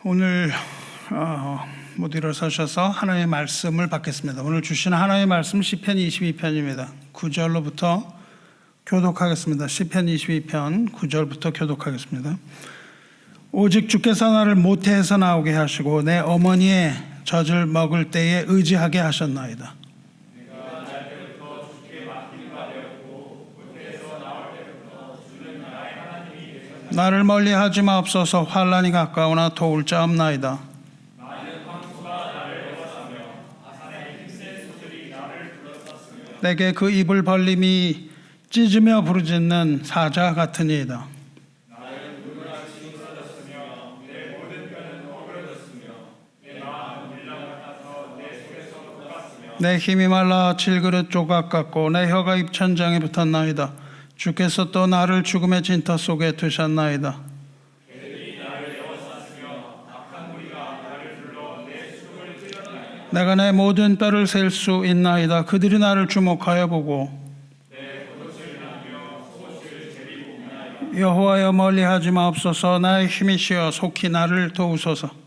오늘 모두 일어서셔서 하나님의 말씀을 받겠습니다. 오늘 주신 하나님의 말씀 시편 22편입니다. 9절로부터 교독하겠습니다. 시편 22편 9절부터 교독하겠습니다. 오직 주께서 나를 모태에서 나오게 하시고 내 어머니의 젖을 먹을 때에 의지하게 하셨나이다. 나를 멀리하지 마옵소서. 환난이 가까우나 도울 자 없나이다. 내게 그 입을 벌림이 찢으며 부르짖는 사자 같으니이다. 내 힘이 말라 질그릇 조각 같고 내 혀가 입천장에 붙었나이다. 주께서 또 나를 죽음의 진터 속에 두셨나이다. 내가 내 모든 뼈를 셀 수 있나이다. 그들이 나를 주목하여 보고 여호와여 멀리하지 마옵소서. 나의 힘이시여 속히 나를 도우소서.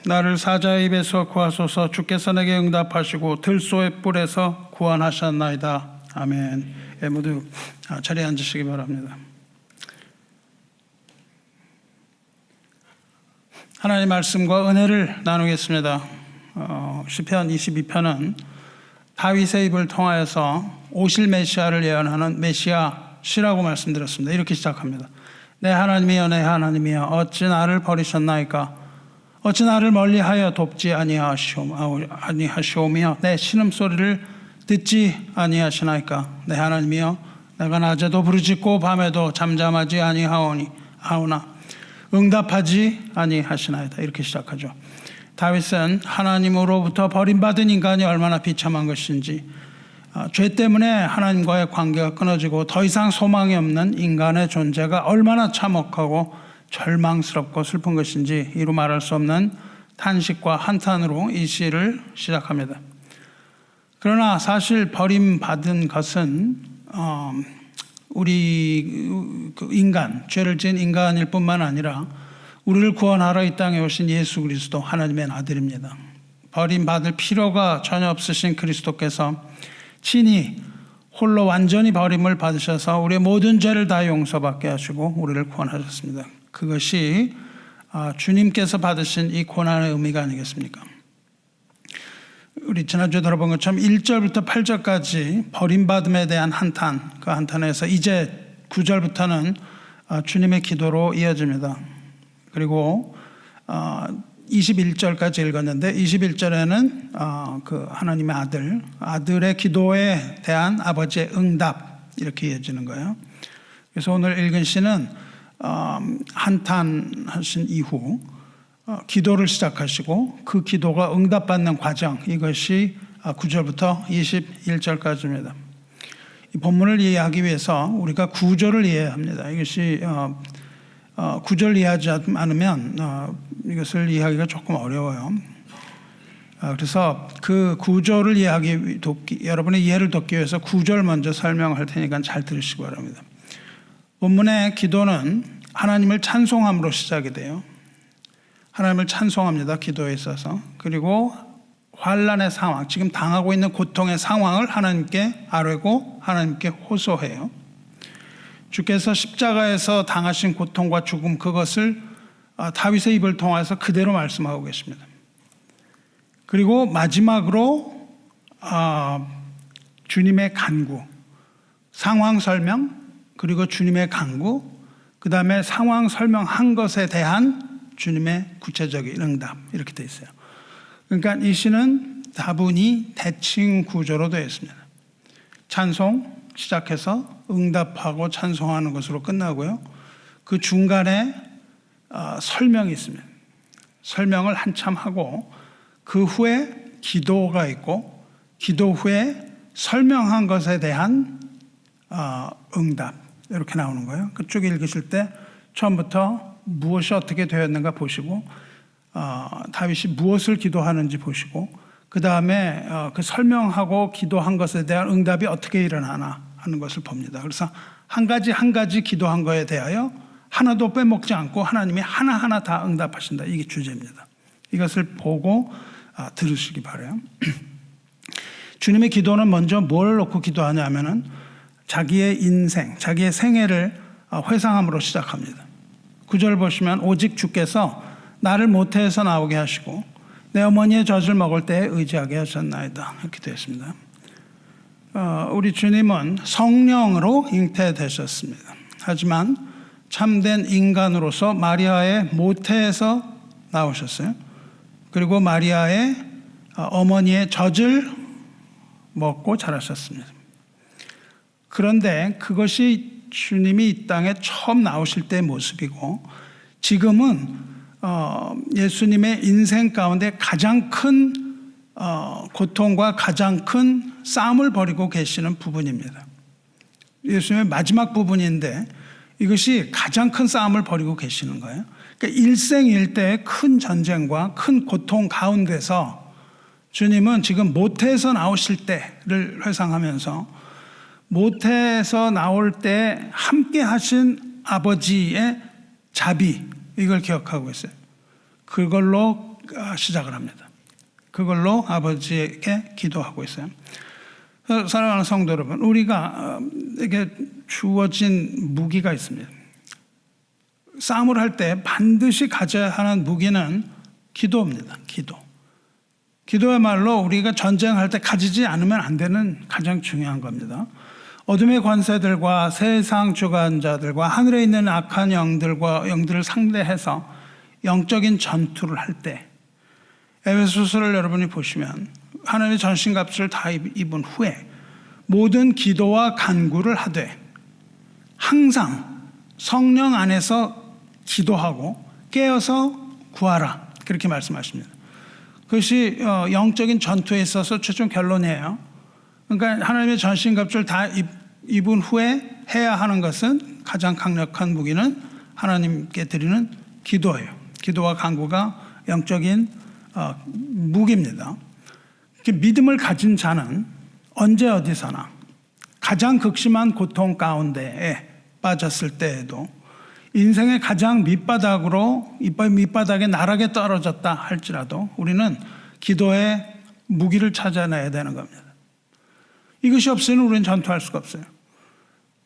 나를 사자의 입에서 구하소서. 주께서 내게 응답하시고 들소의 뿔에서 구원하셨나이다. 아멘. 예, 모두 자리에 앉으시기 바랍니다. 하나님의 말씀과 은혜를 나누겠습니다. 시편 22편은 다윗의 입을 통하여서 오실 메시아를 예언하는 메시아 시라고 말씀드렸습니다. 이렇게 시작합니다. 내 하나님이여 내 하나님이여 어찌 나를 버리셨나이까. 어찌 나를 멀리하여 돕지 아니하시오며 내 신음소리를 듣지 아니하시나이까. 내 하나님이여 내가 낮에도 부르짖고 밤에도 잠잠하지 아니하오나 응답하지 아니하시나이다. 이렇게 시작하죠. 다윗은 하나님으로부터 버림받은 인간이 얼마나 비참한 것인지, 죄 때문에 하나님과의 관계가 끊어지고 더 이상 소망이 없는 인간의 존재가 얼마나 참혹하고 절망스럽고 슬픈 것인지 이루 말할 수 없는 탄식과 한탄으로 이 시를 시작합니다. 그러나 사실 버림받은 것은 우리 인간, 죄를 지은 인간일 뿐만 아니라 우리를 구원하러 이 땅에 오신 예수 그리스도 하나님의 아들입니다. 버림받을 필요가 전혀 없으신 그리스도께서 친히 홀로 완전히 버림을 받으셔서 우리의 모든 죄를 다 용서받게 하시고 우리를 구원하셨습니다. 그것이 주님께서 받으신 이 고난의 의미가 아니겠습니까? 우리 지난주에 들어본 것처럼 1절부터 8절까지 버림받음에 대한 한탄, 그 한탄에서 이제 9절부터는 주님의 기도로 이어집니다. 그리고 21절까지 읽었는데 21절에는 그 하나님의 아들의 기도에 대한 아버지의 응답, 이렇게 이어지는 거예요. 그래서 오늘 읽은 시는 한탄하신 이후 기도를 시작하시고 그 기도가 응답받는 과정, 이것이 9절부터 21절까지입니다. 이 본문을 이해하기 위해서 우리가 9절을 이해해야 합니다. 이것이 9절 이해하지 않으면 이것을 이해하기가 조금 어려워요. 그래서 그 9절을 여러분의 이해를 돕기 위해서 9절 먼저 설명할 테니까 잘 들으시기 바랍니다. 본문의 기도는 하나님을 찬송함으로 시작이 돼요. 하나님을 찬송합니다. 기도에 있어서. 그리고 환난의 상황, 지금 당하고 있는 고통의 상황을 하나님께 아뢰고 하나님께 호소해요. 주께서 십자가에서 당하신 고통과 죽음, 그것을 다윗의 입을 통해서 그대로 말씀하고 계십니다. 그리고 마지막으로 주님의 간구, 상황 설명, 그리고 주님의 간구, 그 다음에 상황 설명한 것에 대한 주님의 구체적인 응답, 이렇게 되어 있어요. 그러니까 이 시는 다분히 대칭 구조로 되어 있습니다. 찬송 시작해서 응답하고 찬송하는 것으로 끝나고요. 그 중간에 설명이 있습니다. 설명을 한참 하고 그 후에 기도가 있고 기도 후에 설명한 것에 대한 응답, 이렇게 나오는 거예요. 그쪽 읽으실 때 처음부터 무엇이 어떻게 되었는가 보시고 다윗이 무엇을 기도하는지 보시고 그 다음에 그 설명하고 기도한 것에 대한 응답이 어떻게 일어나나 하는 것을 봅니다. 그래서 한 가지 한 가지 기도한 거에 대하여 하나도 빼먹지 않고 하나님이 하나하나 다 응답하신다. 이게 주제입니다. 이것을 보고 들으시기 바라요. 주님의 기도는 먼저 뭘 놓고 기도하냐면은 자기의 인생, 자기의 생애를 회상함으로 시작합니다. 9절 보시면 오직 주께서 나를 모태에서 나오게 하시고 내 어머니의 젖을 먹을 때에 의지하게 하셨나이다. 이렇게 되어 있습니다. 우리 주님은 성령으로 잉태되셨습니다. 하지만 참된 인간으로서 마리아의 모태에서 나오셨어요. 그리고 마리아의 어머니의 젖을 먹고 자라셨습니다. 그런데 그것이 주님이 이 땅에 처음 나오실 때의 모습이고 지금은 예수님의 인생 가운데 가장 큰 고통과 가장 큰 싸움을 벌이고 계시는 부분입니다. 예수님의 마지막 부분인데 이것이 가장 큰 싸움을 벌이고 계시는 거예요. 그러니까 일생일대의 큰 전쟁과 큰 고통 가운데서 주님은 지금 모태에서 나오실 때를 회상하면서 모태에서 나올 때 함께 하신 아버지의 자비, 이걸 기억하고 있어요. 그걸로 시작을 합니다. 그걸로 아버지에게 기도하고 있어요. 사랑하는 성도 여러분, 우리가 이게 주어진 무기가 있습니다. 싸움을 할 때 반드시 가져야 하는 무기는 기도입니다. 기도야말로 우리가 전쟁할 때 가지지 않으면 안 되는 가장 중요한 겁니다. 어둠의 권세들과 세상 주관자들과 하늘에 있는 악한 영들을 상대해서 영적인 전투를 할 때 에베소서를 여러분이 보시면 하나님의 전신갑주를 다 입은 후에 모든 기도와 간구를 하되 항상 성령 안에서 기도하고 깨어서 구하라, 그렇게 말씀하십니다. 그것이 영적인 전투에 있어서 최종 결론이에요. 그러니까 하나님의 전신갑주를 다 입은 후에 해야 하는 것은 가장 강력한 무기는 하나님께 드리는 기도예요. 기도와 간구가 영적인 무기입니다. 믿음을 가진 자는 언제 어디서나 가장 극심한 고통 가운데에 빠졌을 때에도 인생의 가장 밑바닥에 나락에 떨어졌다 할지라도 우리는 기도의 무기를 찾아내야 되는 겁니다. 이것이 없으면 우리는 전투할 수가 없어요.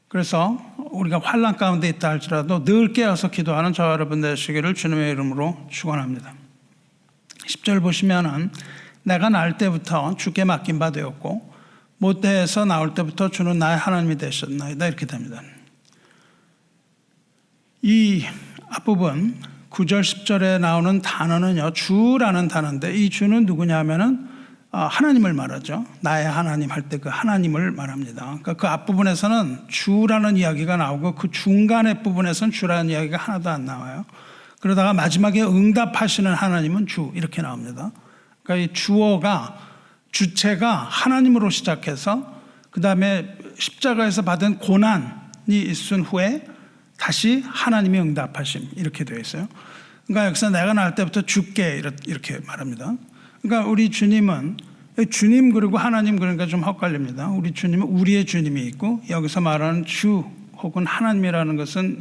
그래서 우리가 환난 가운데 있다 할지라도 늘 깨어서 기도하는 저와 여러분 되시기를 주님의 이름으로 축원합니다. 10절 보시면은 내가 날 때부터 주께 맡긴 바 되었고 모태에서 나올 때부터 주는 나의 하나님이 되셨나이다, 이렇게 됩니다. 이 앞부분 9절 10절에 나오는 단어는요, 주라는 단어인데 이 주는 누구냐 하면은 하나님을 말하죠. 나의 하나님 할 때 그 하나님을 말합니다. 그러니까 그 앞부분에서는 주라는 이야기가 나오고 그 중간의 부분에서는 주라는 이야기가 하나도 안 나와요. 그러다가 마지막에 응답하시는 하나님은 주, 이렇게 나옵니다. 그러니까 이 주어가, 주체가 하나님으로 시작해서 그 다음에 십자가에서 받은 고난이 있은 후에 다시 하나님이 응답하심, 이렇게 되어 있어요. 그러니까 여기서 내가 나올 때부터 주께 이렇게 말합니다. 그러니까 우리 주님은 주님 그리고 하나님, 그러니까 좀 헛갈립니다. 우리 주님은 우리의 주님이 있고 여기서 말하는 주 혹은 하나님이라는 것은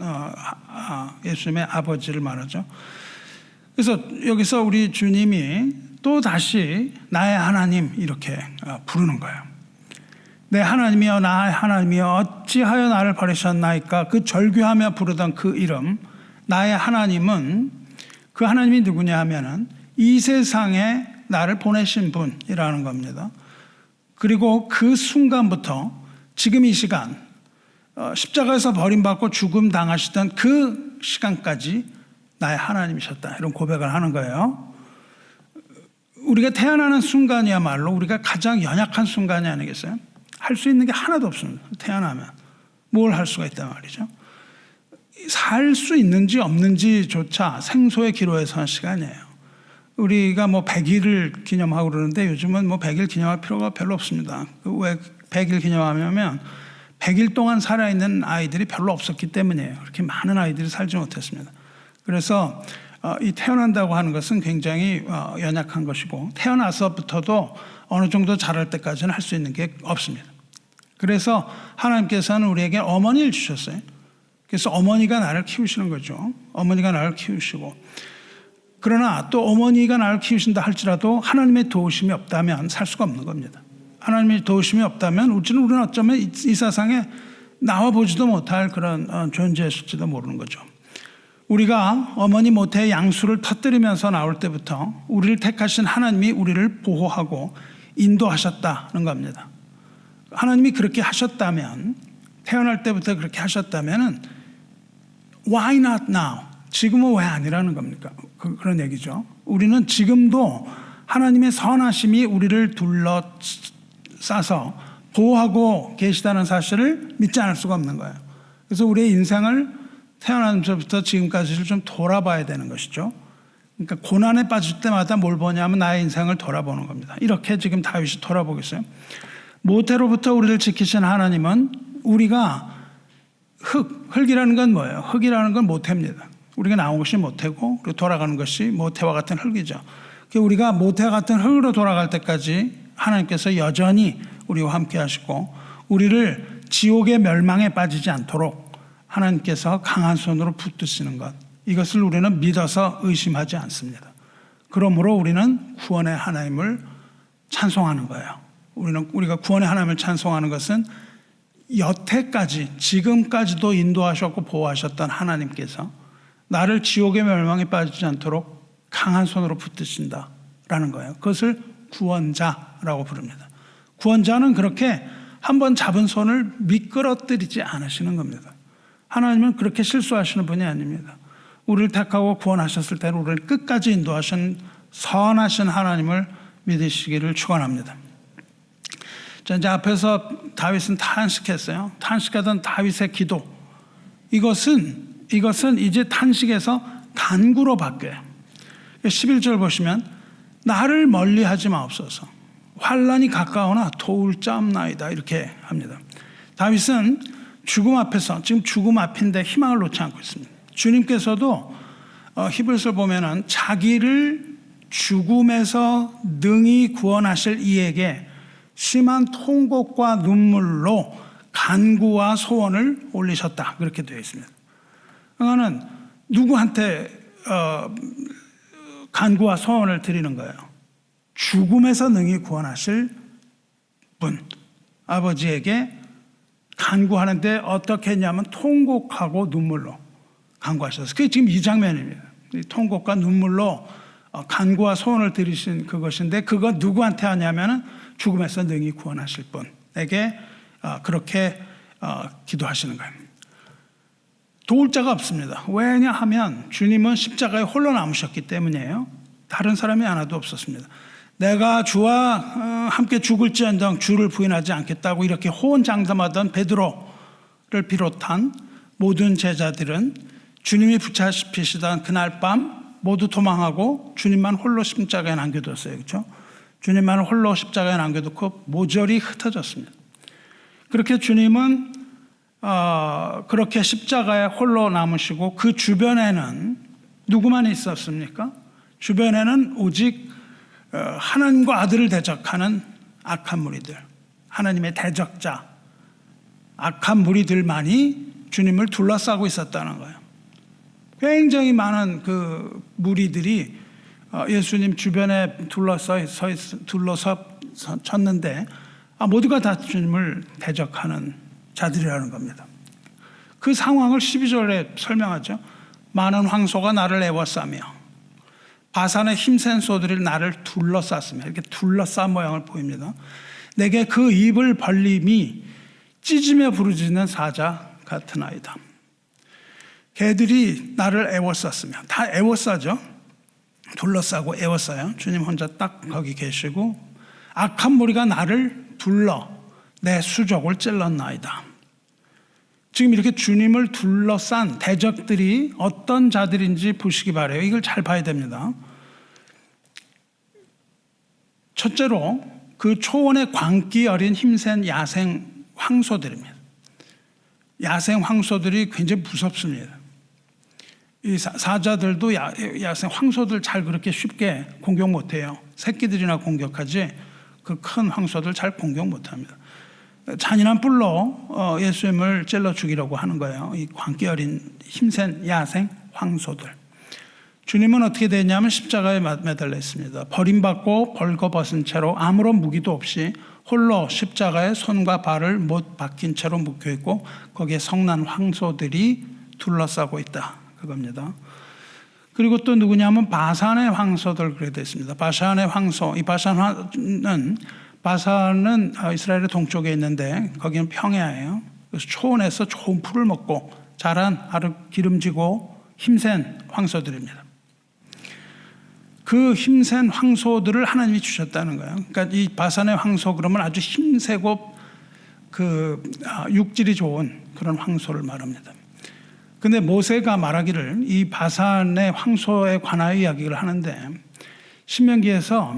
예수님의 아버지를 말하죠. 그래서 여기서 우리 주님이 또 다시 나의 하나님 이렇게 부르는 거예요. 내 하나님이여 나의 하나님이여 어찌하여 나를 버리셨나이까. 그 절규하며 부르던 그 이름 나의 하나님은, 그 하나님이 누구냐 하면은 이 세상에 나를 보내신 분이라는 겁니다. 그리고 그 순간부터 지금 이 시간 십자가에서 버림받고 죽음 당하시던 그 시간까지 나의 하나님이셨다, 이런 고백을 하는 거예요. 우리가 태어나는 순간이야말로 우리가 가장 연약한 순간이 아니겠어요? 할 수 있는 게 하나도 없습니다. 태어나면 뭘 할 수가 있단 말이죠. 살 수 있는지 없는지조차 생소의 기로에 선 시간이에요. 우리가 100일을 기념하고 그러는데 요즘은 100일 기념할 필요가 별로 없습니다. 왜 100일 기념하냐면 100일 동안 살아있는 아이들이 별로 없었기 때문이에요. 그렇게 많은 아이들이 살지 못했습니다. 그래서 이 태어난다고 하는 것은 굉장히 연약한 것이고 태어나서부터도 어느 정도 자랄 때까지는 할 수 있는 게 없습니다. 그래서 하나님께서는 우리에게 어머니를 주셨어요. 그래서 어머니가 나를 키우시는 거죠. 어머니가 나를 키우시고. 그러나 또 어머니가 나를 키우신다 할지라도 하나님의 도우심이 없다면 살 수가 없는 겁니다. 하나님의 도우심이 없다면 우리는 어쩌면 이 세상에 나와 보지도 못할 그런 존재였을지도 모르는 거죠. 우리가 어머니 모태의 양수를 터뜨리면서 나올 때부터 우리를 택하신 하나님이 우리를 보호하고 인도하셨다는 겁니다. 하나님이 그렇게 하셨다면, 태어날 때부터 그렇게 하셨다면 why not now? 지금은 왜 아니라는 겁니까? 그런 얘기죠. 우리는 지금도 하나님의 선하심이 우리를 둘러싸서 보호하고 계시다는 사실을 믿지 않을 수가 없는 거예요. 그래서 우리의 인생을 태어나면서부터 지금까지를 좀 돌아봐야 되는 것이죠. 그러니까 고난에 빠질 때마다 뭘 보냐면 나의 인생을 돌아보는 겁니다. 이렇게 지금 다윗이 돌아보고 있어요. 모태로부터 우리를 지키신 하나님은 우리가 흙이라는 건 뭐예요? 흙이라는 건 모태입니다. 우리가 나온 것이 모태고 그리고 돌아가는 것이 모태와 같은 흙이죠. 우리가 모태와 같은 흙으로 돌아갈 때까지 하나님께서 여전히 우리와 함께 하시고 우리를 지옥의 멸망에 빠지지 않도록 하나님께서 강한 손으로 붙드시는 것, 이것을 우리는 믿어서 의심하지 않습니다. 그러므로 우리는 구원의 하나님을 찬송하는 거예요. 우리가 구원의 하나님을 찬송하는 것은 여태까지 지금까지도 인도하셨고 보호하셨던 하나님께서 나를 지옥의 멸망에 빠지지 않도록 강한 손으로 붙드신다라는 거예요. 그것을 구원자라고 부릅니다. 구원자는 그렇게 한번 잡은 손을 미끄러뜨리지 않으시는 겁니다. 하나님은 그렇게 실수하시는 분이 아닙니다. 우리를 택하고 구원하셨을 때는 우리를 끝까지 인도하신 선하신 하나님을 믿으시기를 축원합니다. 자, 이제 앞에서 다윗은 탄식했어요. 탄식하던 다윗의 기도. 이것은 이제 탄식에서 간구로 바뀌어요. 11절 보시면 나를 멀리하지 마옵소서. 환난이 가까우나 도울 자 없나이다. 이렇게 합니다. 다윗은 죽음 앞에서, 지금 죽음 앞인데 희망을 놓지 않고 있습니다. 주님께서도 히브리서를 보면은 자기를 죽음에서 능히 구원하실 이에게 심한 통곡과 눈물로 간구와 소원을 올리셨다. 그렇게 되어 있습니다. 그러니까 누구한테 간구와 소원을 드리는 거예요? 죽음에서 능히 구원하실 분, 아버지에게 간구하는데 어떻게 했냐면 통곡하고 눈물로 간구하셨어요. 그게 지금 이 장면입니다. 통곡과 눈물로 간구와 소원을 드리신 그것인데, 그거 누구한테 하냐면은 죽음에서 능히 구원하실 분에게 그렇게 기도하시는 거예요. 도울 자가 없습니다. 왜냐하면 주님은 십자가에 홀로 남으셨기 때문이에요. 다른 사람이 하나도 없었습니다. 내가 주와 함께 죽을지언정 주를 부인하지 않겠다고 이렇게 호언장담하던 베드로를 비롯한 모든 제자들은 주님이 붙잡히시던 그날 밤 모두 도망하고 주님만 홀로 십자가에 남겨뒀어요. 그렇죠? 주님만 홀로 십자가에 남겨두고 모조리 흩어졌습니다. 그렇게 주님은 그렇게 십자가에 홀로 남으시고 그 주변에는 누구만 있었습니까? 주변에는 오직 하나님과 아들을 대적하는 악한 무리들, 하나님의 대적자, 악한 무리들만이 주님을 둘러싸고 있었다는 거예요. 굉장히 많은 그 무리들이 예수님 주변에 둘러섰는데 모두가 다 주님을 대적하는 자들이라는 겁니다. 그 상황을 12절에 설명하죠. 많은 황소가 나를 애워싸며 바산의 힘센 소들이 나를 둘러쌌으며, 이렇게 둘러싼 모양을 보입니다. 내게 그 입을 벌림이 찢으며 부르짖는 사자 같은 아이다. 개들이 나를 애워쌌으며, 다 애워싸죠. 둘러싸고 애워싸요. 주님 혼자 딱 거기 계시고 악한 무리가 나를 둘러 내 수족을 찔렀나이다. 지금 이렇게 주님을 둘러싼 대적들이 어떤 자들인지 보시기 바라요. 이걸 잘 봐야 됩니다. 첫째로 그 초원의 광기 어린 힘센 야생 황소들입니다. 야생 황소들이 굉장히 무섭습니다. 이 사자들도 야생 황소들 잘 그렇게 쉽게 공격 못해요. 새끼들이나 공격하지 그 큰 황소들 잘 공격 못합니다. 잔인한 뿔로 예수님을 찔러 죽이려고 하는 거예요. 이 광기 어린 힘센 야생 황소들. 주님은 어떻게 됐냐면 십자가에 매달려 있습니다. 버림받고 벌거벗은 채로 아무런 무기도 없이 홀로 십자가에 손과 발을 못 박힌 채로 묶여 있고 거기에 성난 황소들이 둘러싸고 있다. 그겁니다. 그리고 또 누구냐면 바산의 황소들 그렇게 되어 있습니다. 바산의 황소. 이 바산은 이스라엘의 동쪽에 있는데 거기는 평야예요. 그래서 초원에서 좋은 풀을 먹고 자란 아주 기름지고 힘센 황소들입니다. 그 힘센 황소들을 하나님이 주셨다는 거예요. 그러니까 이 바산의 황소 그러면 아주 힘세고 육질이 좋은 그런 황소를 말합니다. 근데 모세가 말하기를 이 바산의 황소에 관하여 이야기를 하는데 신명기에서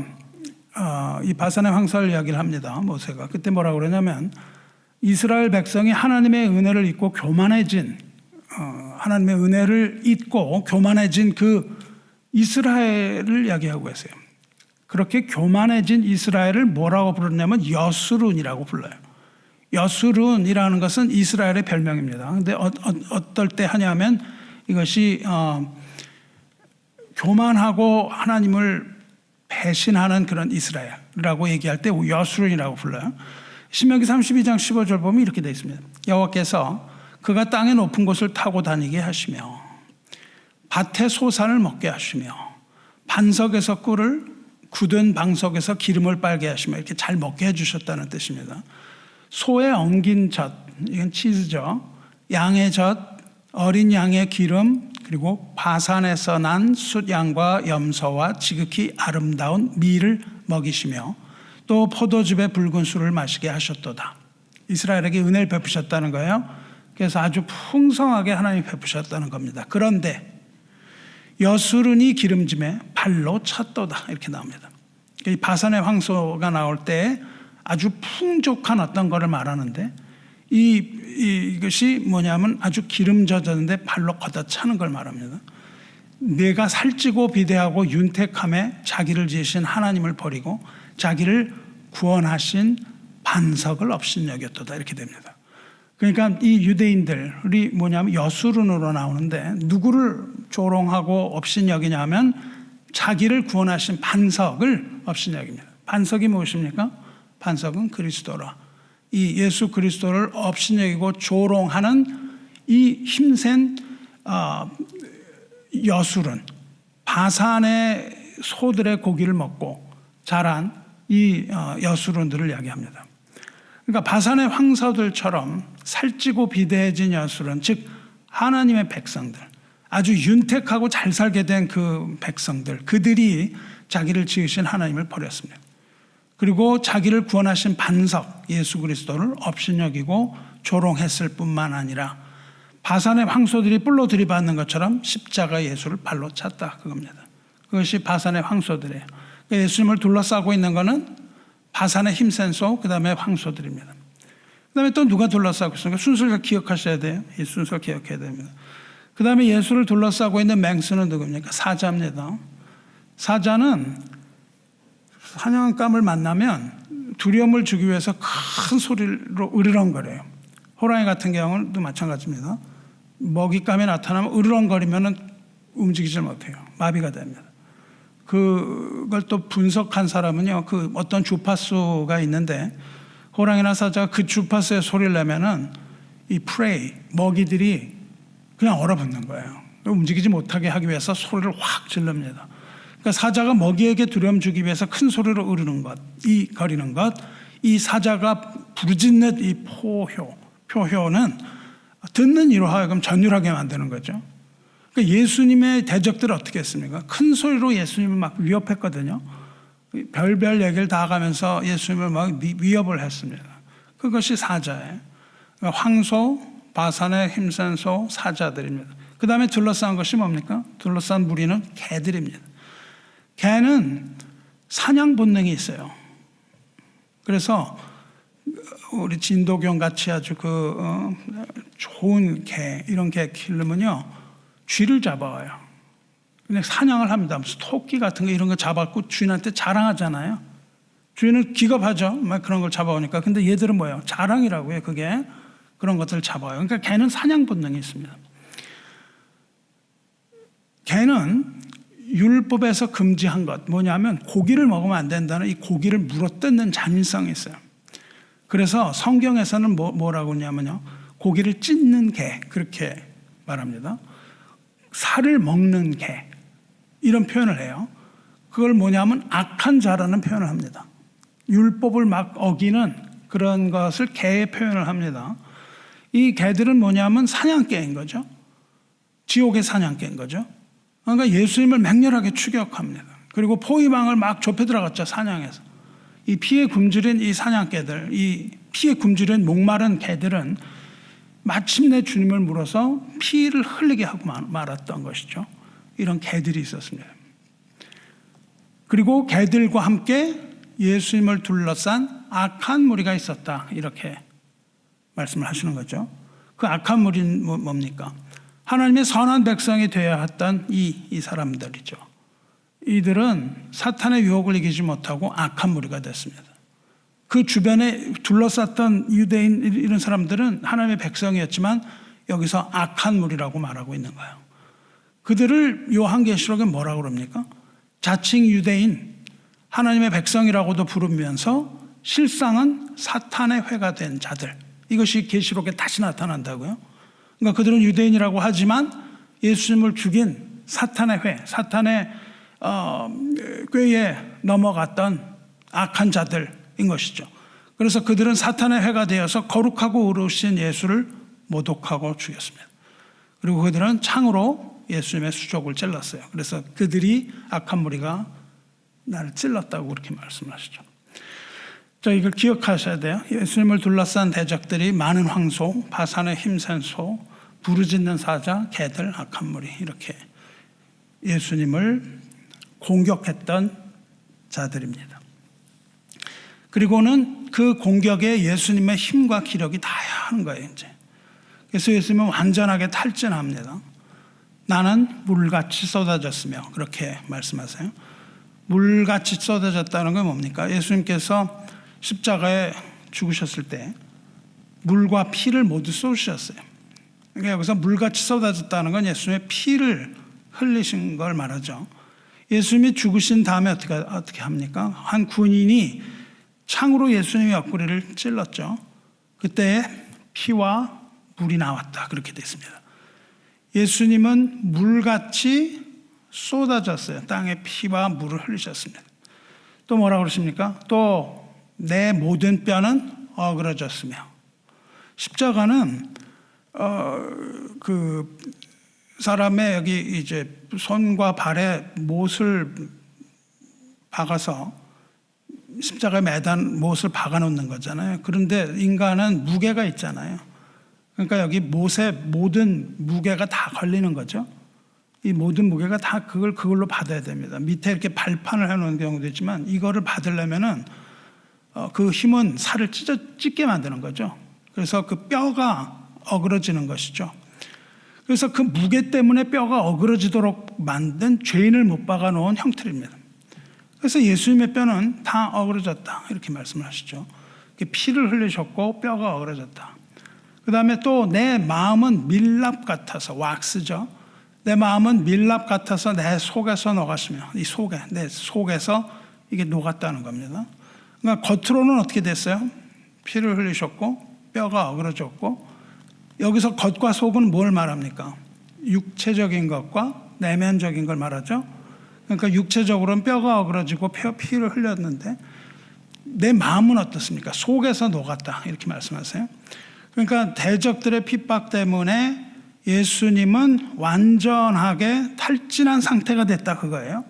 이 바산의 황소를 이야기를 합니다. 모세가 그때 뭐라고 그러냐면 이스라엘 백성이 하나님의 은혜를 잊고 교만해진 하나님의 은혜를 잊고 교만해진 그 이스라엘을 이야기하고 있어요. 그렇게 교만해진 이스라엘을 뭐라고 부르냐면 여수룬이라고 불러요. 여수룬이라는 것은 이스라엘의 별명입니다. 그런데 어떨 때 하냐면 이것이 교만하고 하나님을 배신하는 그런 이스라엘이라고 얘기할 때 여수룬이라고 불러요. 신명기 32장 15절 보면 이렇게 되어 있습니다. 여호와께서 그가 땅의 높은 곳을 타고 다니게 하시며 밭의 소산을 먹게 하시며 반석에서 꿀을 굳은 방석에서 기름을 빨게 하시며 이렇게 잘 먹게 해주셨다는 뜻입니다. 소의 엉긴 젖, 이건 치즈죠. 양의 젖, 어린 양의 기름, 그리고 바산에서 난 숫양과 염소와 지극히 아름다운 밀을 먹이시며 또 포도즙의 붉은 술을 마시게 하셨도다. 이스라엘에게 은혜를 베푸셨다는 거예요. 그래서 아주 풍성하게 하나님이 베푸셨다는 겁니다. 그런데 여수run이 기름짐에 발로 찼도다 이렇게 나옵니다. 이 바산의 황소가 나올 때 아주 풍족한 어떤 거를 말하는데 이것이 뭐냐면 아주 기름 젖었는데 발로 걷어차는 걸 말합니다. 내가 살찌고 비대하고 윤택함에 자기를 지으신 하나님을 버리고 자기를 구원하신 반석을 업신여겼도다 이렇게 됩니다. 그러니까 이 유대인들이 뭐냐면 여수run으로 나오는데 누구를 조롱하고 업신여기냐면 자기를 구원하신 반석을 업신여깁니다. 반석이 무엇입니까? 반석은 그리스도라. 이 예수 그리스도를 업신여기고 조롱하는 이 힘센 여수른, 바산의 소들의 고기를 먹고 자란 이 여수른들을 이야기합니다. 그러니까 바산의 황소들처럼 살찌고 비대해진 여수른, 즉 하나님의 백성들, 아주 윤택하고 잘 살게 된 그 백성들, 그들이 자기를 지으신 하나님을 버렸습니다. 그리고 자기를 구원하신 반석 예수 그리스도를 업신여기고 조롱했을 뿐만 아니라 바산의 황소들이 뿔로 들이받는 것처럼 십자가 예수를 발로 찼다 그겁니다. 그것이 바산의 황소들이에요. 예수님을 둘러싸고 있는 것은 바산의 힘센 소, 그 다음에 황소들입니다. 그 다음에 또 누가 둘러싸고 있습니까? 순서를 기억하셔야 돼요. 이 순서 기억해야 됩니다. 그 다음에 예수를 둘러싸고 있는 맹수는 누굽니까? 사자입니다. 사자는 사냥감을 만나면 두려움을 주기 위해서 큰 소리로 으르렁거려요. 호랑이 같은 경우도 마찬가지입니다. 먹잇감이 나타나면 으르렁거리면 움직이지 못해요. 마비가 됩니다. 그걸 또 분석한 사람은요, 그 어떤 주파수가 있는데 호랑이나 사자가 그 주파수에 소리를 내면은 이 프레이, 먹이들이 그냥 얼어붙는 거예요. 움직이지 못하게 하기 위해서 소리를 확 질릅니다. 그러니까 사자가 먹이에게 두려움 주기 위해서 큰 소리로 으르는 것, 이 거리는 것, 이 사자가 부르짖는 이 표효는 듣는 이로 하여금 전율하게 만드는 거죠. 그러니까 예수님의 대적들은 어떻게 했습니까? 큰 소리로 예수님을 막 위협했거든요. 별별 얘기를 다 하면서 예수님을 막 위협을 했습니다. 그것이 사자예요. 그러니까 황소, 바산의 힘센 소, 사자들입니다. 그 다음에 둘러싼 것이 뭡니까? 둘러싼 무리는 개들입니다. 개는 사냥 본능이 있어요. 그래서 우리 진도경 같이 아주 좋은 개, 이런 개 키우면요, 쥐를 잡아와요. 그냥 사냥을 합니다. 무슨 토끼 같은 거 이런 거 잡았고 주인한테 자랑하잖아요. 주인은 기겁하죠. 막 그런 걸 잡아오니까. 근데 얘들은 뭐예요? 자랑이라고요. 그게 그런 것들을 잡아요. 그러니까 개는 사냥 본능이 있습니다. 개는 율법에서 금지한 것 뭐냐면 고기를 먹으면 안 된다는 이 고기를 물어뜯는 잔인성이 있어요. 그래서 성경에서는 뭐라고 하냐면요. 고기를 찢는 개 그렇게 말합니다. 살을 먹는 개 이런 표현을 해요. 그걸 뭐냐면 악한 자라는 표현을 합니다. 율법을 막 어기는 그런 것을 개의 표현을 합니다. 이 개들은 뭐냐면 사냥개인 거죠. 지옥의 사냥개인 거죠. 그러니까 예수님을 맹렬하게 추격합니다. 그리고 포위망을 막 좁혀 들어갔죠. 사냥해서. 이 피에 굶주린 이 사냥개들, 이 피에 굶주린 목마른 개들은 마침내 주님을 물어서 피를 흘리게 하고 말았던 것이죠. 이런 개들이 있었습니다. 그리고 개들과 함께 예수님을 둘러싼 악한 무리가 있었다. 이렇게 말씀을 하시는 거죠. 그 악한 무리는 뭡니까? 하나님의 선한 백성이 되어야 했던 이 사람들이죠. 이들은 사탄의 유혹을 이기지 못하고 악한 무리가 됐습니다. 그 주변에 둘러쌌던 유대인 이런 사람들은 하나님의 백성이었지만 여기서 악한 무리라고 말하고 있는 거예요. 그들을 요한계시록에 뭐라고 그럽니까? 자칭 유대인, 하나님의 백성이라고도 부르면서 실상은 사탄의 회가 된 자들. 이것이 계시록에 다시 나타난다고요. 그러니까 그들은 유대인이라고 하지만 예수님을 죽인 사탄의 회, 사탄의 꾀에 넘어갔던 악한 자들인 것이죠. 그래서 그들은 사탄의 회가 되어서 거룩하고 의로우신 예수를 모독하고 죽였습니다. 그리고 그들은 창으로 예수님의 수족을 찔렀어요. 그래서 그들이 악한 무리가 나를 찔렀다고 그렇게 말씀하시죠. 자, 이걸 기억하셔야 돼요. 예수님을 둘러싼 대적들이 많은 황소, 바산의 힘센 소, 부르짖는 사자, 개들, 악한 무리 이렇게 예수님을 공격했던 자들입니다. 그리고는 그 공격에 예수님의 힘과 기력이 다해야 하는 거예요. 이제. 그래서 예수님은 완전하게 탈진합니다. 나는 물같이 쏟아졌으며 그렇게 말씀하세요. 물같이 쏟아졌다는 건 뭡니까? 예수님께서 십자가에 죽으셨을 때 물과 피를 모두 쏟으셨어요. 그러니까 여기서 물같이 쏟아졌다는 건 예수님의 피를 흘리신 걸 말하죠. 예수님이 죽으신 다음에 어떻게 합니까? 한 군인이 창으로 예수님의 옆구리를 찔렀죠. 그때 피와 물이 나왔다. 그렇게 됐습니다. 예수님은 물같이 쏟아졌어요. 땅에 피와 물을 흘리셨습니다. 또 뭐라고 그러십니까? 또 내 모든 뼈는 어그러졌으며. 십자가는 그 사람의 여기 이제 손과 발에 못을 박아서 십자가에 매단 못을 박아 놓는 거잖아요. 그런데 인간은 무게가 있잖아요. 그러니까 여기 못에 모든 무게가 다 걸리는 거죠. 이 모든 무게가 다 그걸로 받아야 됩니다. 밑에 이렇게 발판을 해놓은 경우도 있지만 이거를 받으려면은 그 힘은 살을 찢게 만드는 거죠. 그래서 그 뼈가 어그러지는 것이죠. 그래서 그 무게 때문에 뼈가 어그러지도록 만든 죄인을 못 박아 놓은 형틀입니다. 그래서 예수님의 뼈는 다 어그러졌다 이렇게 말씀을 하시죠. 피를 흘리셨고 뼈가 어그러졌다. 그 다음에 또 내 마음은 밀랍 같아서 왁스죠. 내 마음은 밀랍 같아서 내 속에서 녹았으며 내 속에서 이게 녹았다는 겁니다. 그러니까 겉으로는 어떻게 됐어요? 피를 흘리셨고 뼈가 어그러졌고 여기서 겉과 속은 뭘 말합니까? 육체적인 것과 내면적인 걸 말하죠. 그러니까 육체적으로는 뼈가 어그러지고 피를 흘렸는데 내 마음은 어떻습니까? 속에서 녹았다 이렇게 말씀하세요. 그러니까 대적들의 핍박 때문에 예수님은 완전하게 탈진한 상태가 됐다 그거예요.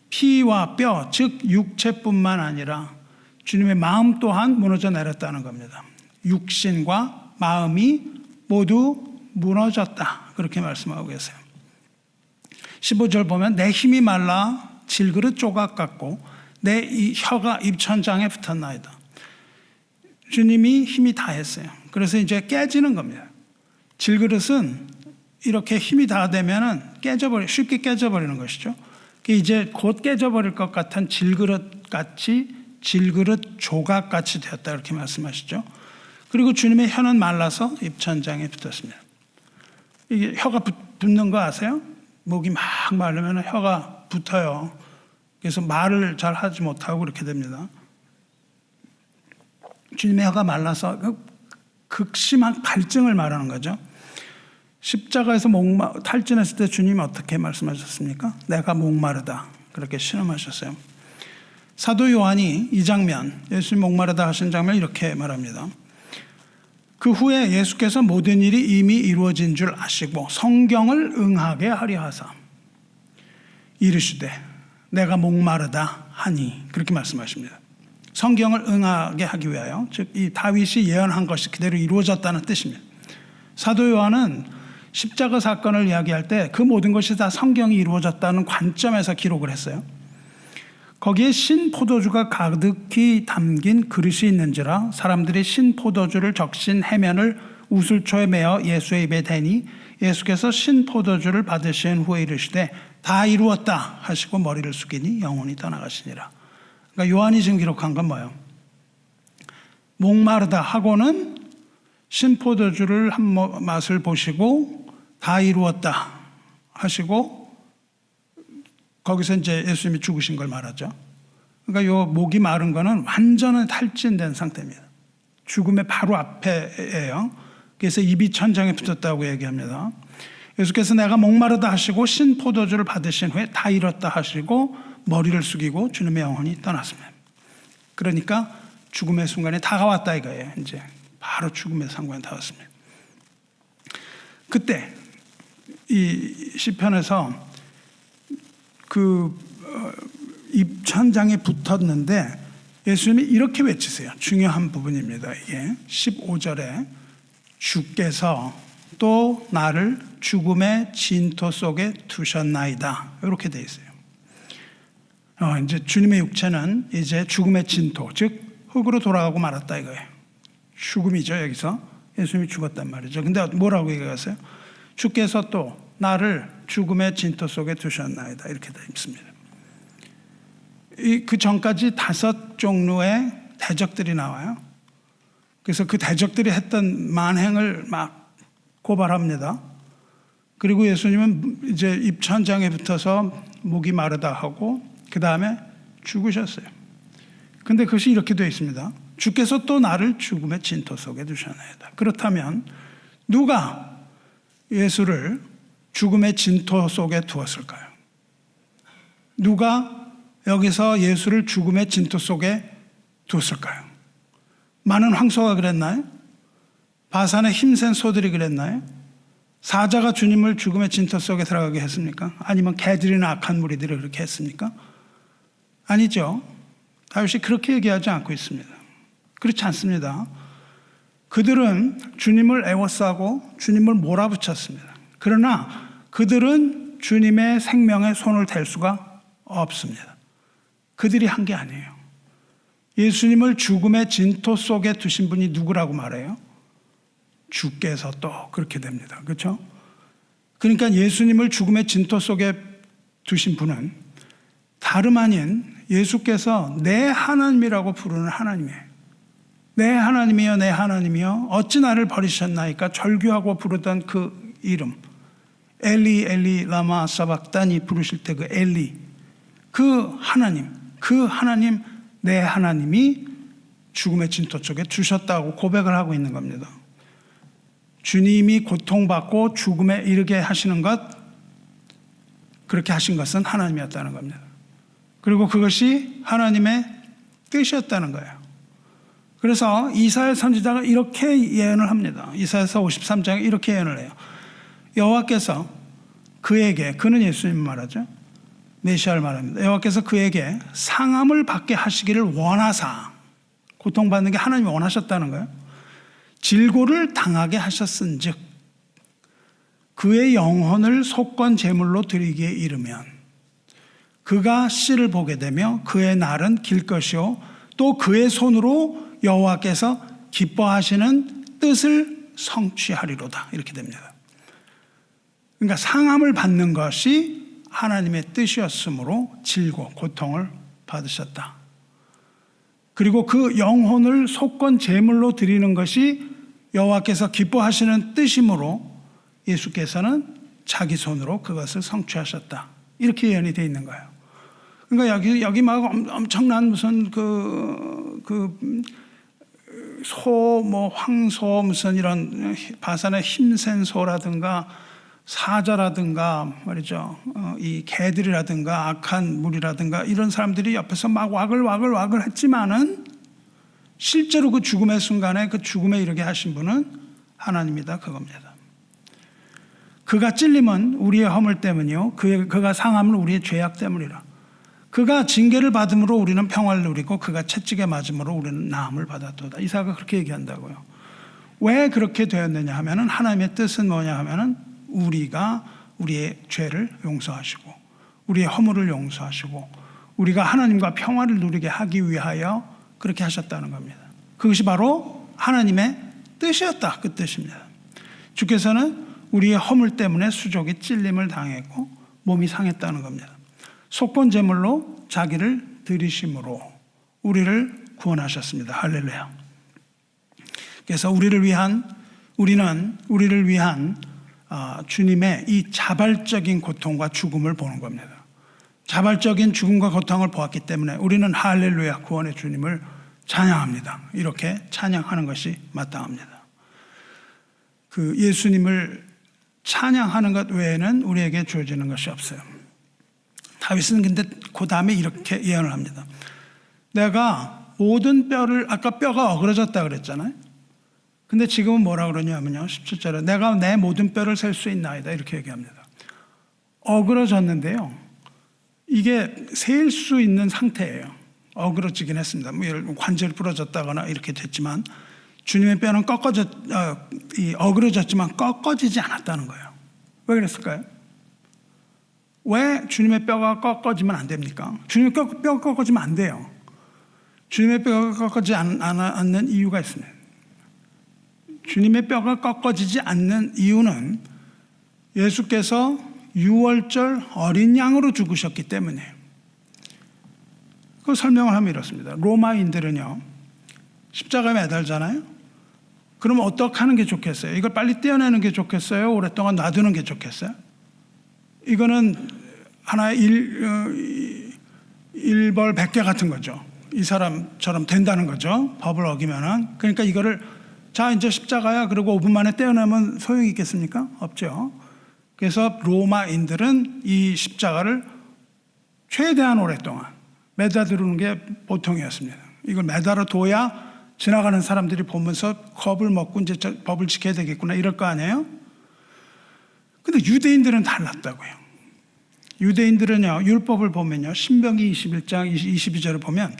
피와 뼈, 즉 육체뿐만 아니라 주님의 마음 또한 무너져 내렸다는 겁니다. 육신과 마음이 모두 무너졌다 그렇게 말씀하고 계세요. 15절 보면 내 힘이 말라 질그릇 조각 같고 내 혀가 입천장에 붙었나이다. 주님이 힘이 다했어요. 그래서 이제 깨지는 겁니다. 질그릇은 이렇게 힘이 다 되면은 쉽게 깨져버리는 것이죠. 이제 곧 깨져버릴 것 같은 질그릇 같이 질그릇 조각같이 되었다 이렇게 말씀하시죠. 그리고 주님의 혀는 말라서 입천장에 붙었습니다. 이게 혀가 붙는 거 아세요? 목이 막 마르면 혀가 붙어요. 그래서 말을 잘 하지 못하고 그렇게 됩니다. 주님의 혀가 말라서 극심한 갈증을 말하는 거죠. 십자가에서 탈진했을 때 주님이 어떻게 말씀하셨습니까? 내가 목마르다 그렇게 신음하셨어요. 사도 요한이 이 장면, 예수님 목마르다 하신 장면 이렇게 말합니다. 그 후에 예수께서 모든 일이 이미 이루어진 줄 아시고 성경을 응하게 하려 하사 이르시되 내가 목마르다 하니 그렇게 말씀하십니다. 성경을 응하게 하기 위하여, 즉 이 다윗이 예언한 것이 그대로 이루어졌다는 뜻입니다. 사도 요한은 십자가 사건을 이야기할 때 그 모든 것이 다 성경이 이루어졌다는 관점에서 기록을 했어요. 거기에 신 포도주가 가득히 담긴 그릇이 있는지라 사람들이 신 포도주를 적신 해면을 우슬초에 메어 예수의 입에 대니 예수께서 신 포도주를 받으신 후에 이르시되 다 이루었다 하시고 머리를 숙이니 영혼이 떠나가시니라. 그러니까 요한이 지금 기록한 건 뭐예요? 목마르다 하고는 신 포도주를 한 맛을 보시고 다 이루었다 하시고 거기서 이제 예수님이 죽으신 걸 말하죠. 그러니까 요 목이 마른 거는 완전히 탈진된 상태입니다. 죽음의 바로 앞에예요. 그래서 입이 천장에 붙었다고 얘기합니다. 예수께서 내가 목마르다 하시고 신 포도주를 받으신 후에 다 이뤘다 하시고 머리를 숙이고 주님의 영혼이 떠났습니다. 그러니까 죽음의 순간에 다가왔다 이거예요. 이제 바로 죽음의 순간에 다가왔습니다. 그때 이 시편에서 입천장에 붙었는데 예수님이 이렇게 외치세요. 중요한 부분입니다. 이게 15절에 주께서 또 나를 죽음의 진토 속에 두셨나이다 이렇게 돼 있어요. 이제 주님의 육체는 이제 죽음의 진토, 즉 흙으로 돌아가고 말았다 이거예요. 죽음이죠. 여기서 예수님이 죽었단 말이죠. 근데 뭐라고 얘기하세요? 주께서 또 나를 죽음의 진토 속에 두셨나이다 이렇게 되어 있습니다. 그 전까지 5 종류의 대적들이 나와요. 그래서 그 대적들이 했던 만행을 막 고발합니다. 그리고 예수님은 이제 입천장에 붙어서 목이 마르다 하고 그 다음에 죽으셨어요. 근데 그것이 이렇게 되어 있습니다. 주께서 또 나를 죽음의 진토 속에 두셨나이다. 그렇다면 누가 예수를 죽음의 진토 속에 두었을까요? 누가 여기서 예수를 죽음의 진토 속에 두었을까요? 많은 황소가 그랬나요? 바산의 힘센 소들이 그랬나요? 사자가 주님을 죽음의 진토 속에 들어가게 했습니까? 아니면 개들이나 악한 무리들이 그렇게 했습니까? 아니죠. 다윗이 그렇게 얘기하지 않고 있습니다. 그렇지 않습니다. 그들은 주님을 애워싸고 주님을 몰아붙였습니다. 그러나 그들은 주님의 생명에 손을 댈 수가 없습니다. 그들이 한 게 아니에요. 예수님을 죽음의 진토 속에 두신 분이 누구라고 말해요? 주께서 또 그렇게 됩니다. 그렇죠? 그러니까 예수님을 죽음의 진토 속에 두신 분은 다름 아닌 예수께서 내 하나님이라고 부르는 하나님이에요. 내 하나님이여 내 하나님이여 어찌 나를 버리셨나이까 절규하고 부르던 그 이름 엘리 엘리 라마 사박다니 부르실 때 그 엘리 그 하나님 내 하나님이 죽음의 진토 쪽에 주셨다고 고백을 하고 있는 겁니다. 주님이 고통받고 죽음에 이르게 하시는 것 그렇게 하신 것은 하나님이었다는 겁니다. 그리고 그것이 하나님의 뜻이었다는 거예요. 그래서 이사야 선지자가 이렇게 예언을 합니다. 이사야서 53장에 이렇게 예언을 해요. 여호와께서 그에게, 그는 예수님 말하죠. 메시아를 말합니다. 여호와께서 그에게 상함을 받게 하시기를 원하사, 고통받는 게 하나님이 원하셨다는 거예요. 질고를 당하게 하셨은즉 그의 영혼을 속건 제물로 드리기에 이르면 그가 씨를 보게 되며 그의 날은 길 것이요 또 그의 손으로 여호와께서 기뻐하시는 뜻을 성취하리로다 이렇게 됩니다. 그러니까 상함을 받는 것이 하나님의 뜻이었으므로 질고 고통을 받으셨다. 그리고 그 영혼을 속건 제물로 드리는 것이 여호와께서 기뻐하시는 뜻이므로 예수께서는 자기 손으로 그것을 성취하셨다. 이렇게 예언이 되어 있는 거예요. 그러니까 여기 막 엄청난 무슨 황소 무슨 이런 바산의 힘센 소라든가 사자라든가 말이죠. 이 개들이라든가 악한 물이라든가 이런 사람들이 옆에서 막 와글와글 했지만은 실제로 그 죽음의 순간에 그 죽음에 이르게 하신 분은 하나님이다 그겁니다. 그가 찔림은 우리의 허물 때문이요 그가 상함은 우리의 죄악 때문이라. 그가 징계를 받음으로 우리는 평화를 누리고 그가 채찍에 맞음으로 우리는 나음을 받았도다. 이사야가 그렇게 얘기한다고요. 왜 그렇게 되었느냐 하면은 하나님의 뜻은 뭐냐 하면은 우리가 우리의 죄를 용서하시고 우리의 허물을 용서하시고 우리가 하나님과 평화를 누리게 하기 위하여 그렇게 하셨다는 겁니다. 그것이 바로 하나님의 뜻이었다. 그 뜻입니다. 주께서는 우리의 허물 때문에 수족이 찔림을 당했고 몸이 상했다는 겁니다. 속건 제물로 자기를 드리심으로 우리를 구원하셨습니다. 할렐루야. 그래서 우리를 위한 주님의 이 자발적인 고통과 죽음을 보는 겁니다. 자발적인 죽음과 고통을 보았기 때문에 우리는 할렐루야 구원의 주님을 찬양합니다. 이렇게 찬양하는 것이 마땅합니다. 그 예수님을 찬양하는 것 외에는 우리에게 주어지는 것이 없어요. 다윗은 근데 그 다음에 이렇게 예언을 합니다. 내가 모든 뼈를, 아까 뼈가 어그러졌다 그랬잖아요. 근데 지금은 뭐라 그러냐면요. 17절에 내가 내 모든 뼈를 셀 수 있나이다 이렇게 얘기합니다. 어그러졌는데요. 이게 셀 수 있는 상태예요. 어그러지긴 했습니다. 뭐 관절이 부러졌다거나 이렇게 됐지만 주님의 뼈는 어그러졌지만 꺾어지지 않았다는 거예요. 왜 그랬을까요? 왜 주님의 뼈가 꺾어지면 안 됩니까? 주님의 뼈가 꺾어지면 안 돼요. 주님의 뼈가 꺾어지지 않는 이유가 있습니다. 주님의 뼈가 꺾어지지 않는 이유는 예수께서 유월절 어린 양으로 죽으셨기 때문에 그 설명을 하면 이렇습니다. 로마인들은요 십자가에 매달잖아요. 그럼 어떻게 하는 게 좋겠어요? 이걸 빨리 떼어내는 게 좋겠어요? 오랫동안 놔두는 게 좋겠어요? 이거는 하나의 일벌 100개 같은 거죠. 이 사람처럼 된다는 거죠. 법을 어기면은. 그러니까 이거를 자 이제 십자가야 그리고 5분 만에 떼어내면 소용이 있겠습니까? 없죠. 그래서 로마인들은 이 십자가를 최대한 오랫동안 매달두는 게 보통이었습니다. 이걸 매달아 둬야 지나가는 사람들이 보면서 겁을 먹고 이제 법을 지켜야 되겠구나 이럴 거 아니에요? 근데 유대인들은 달랐다고요. 유대인들은요, 율법을 보면요, 신명기 21장 22절을 보면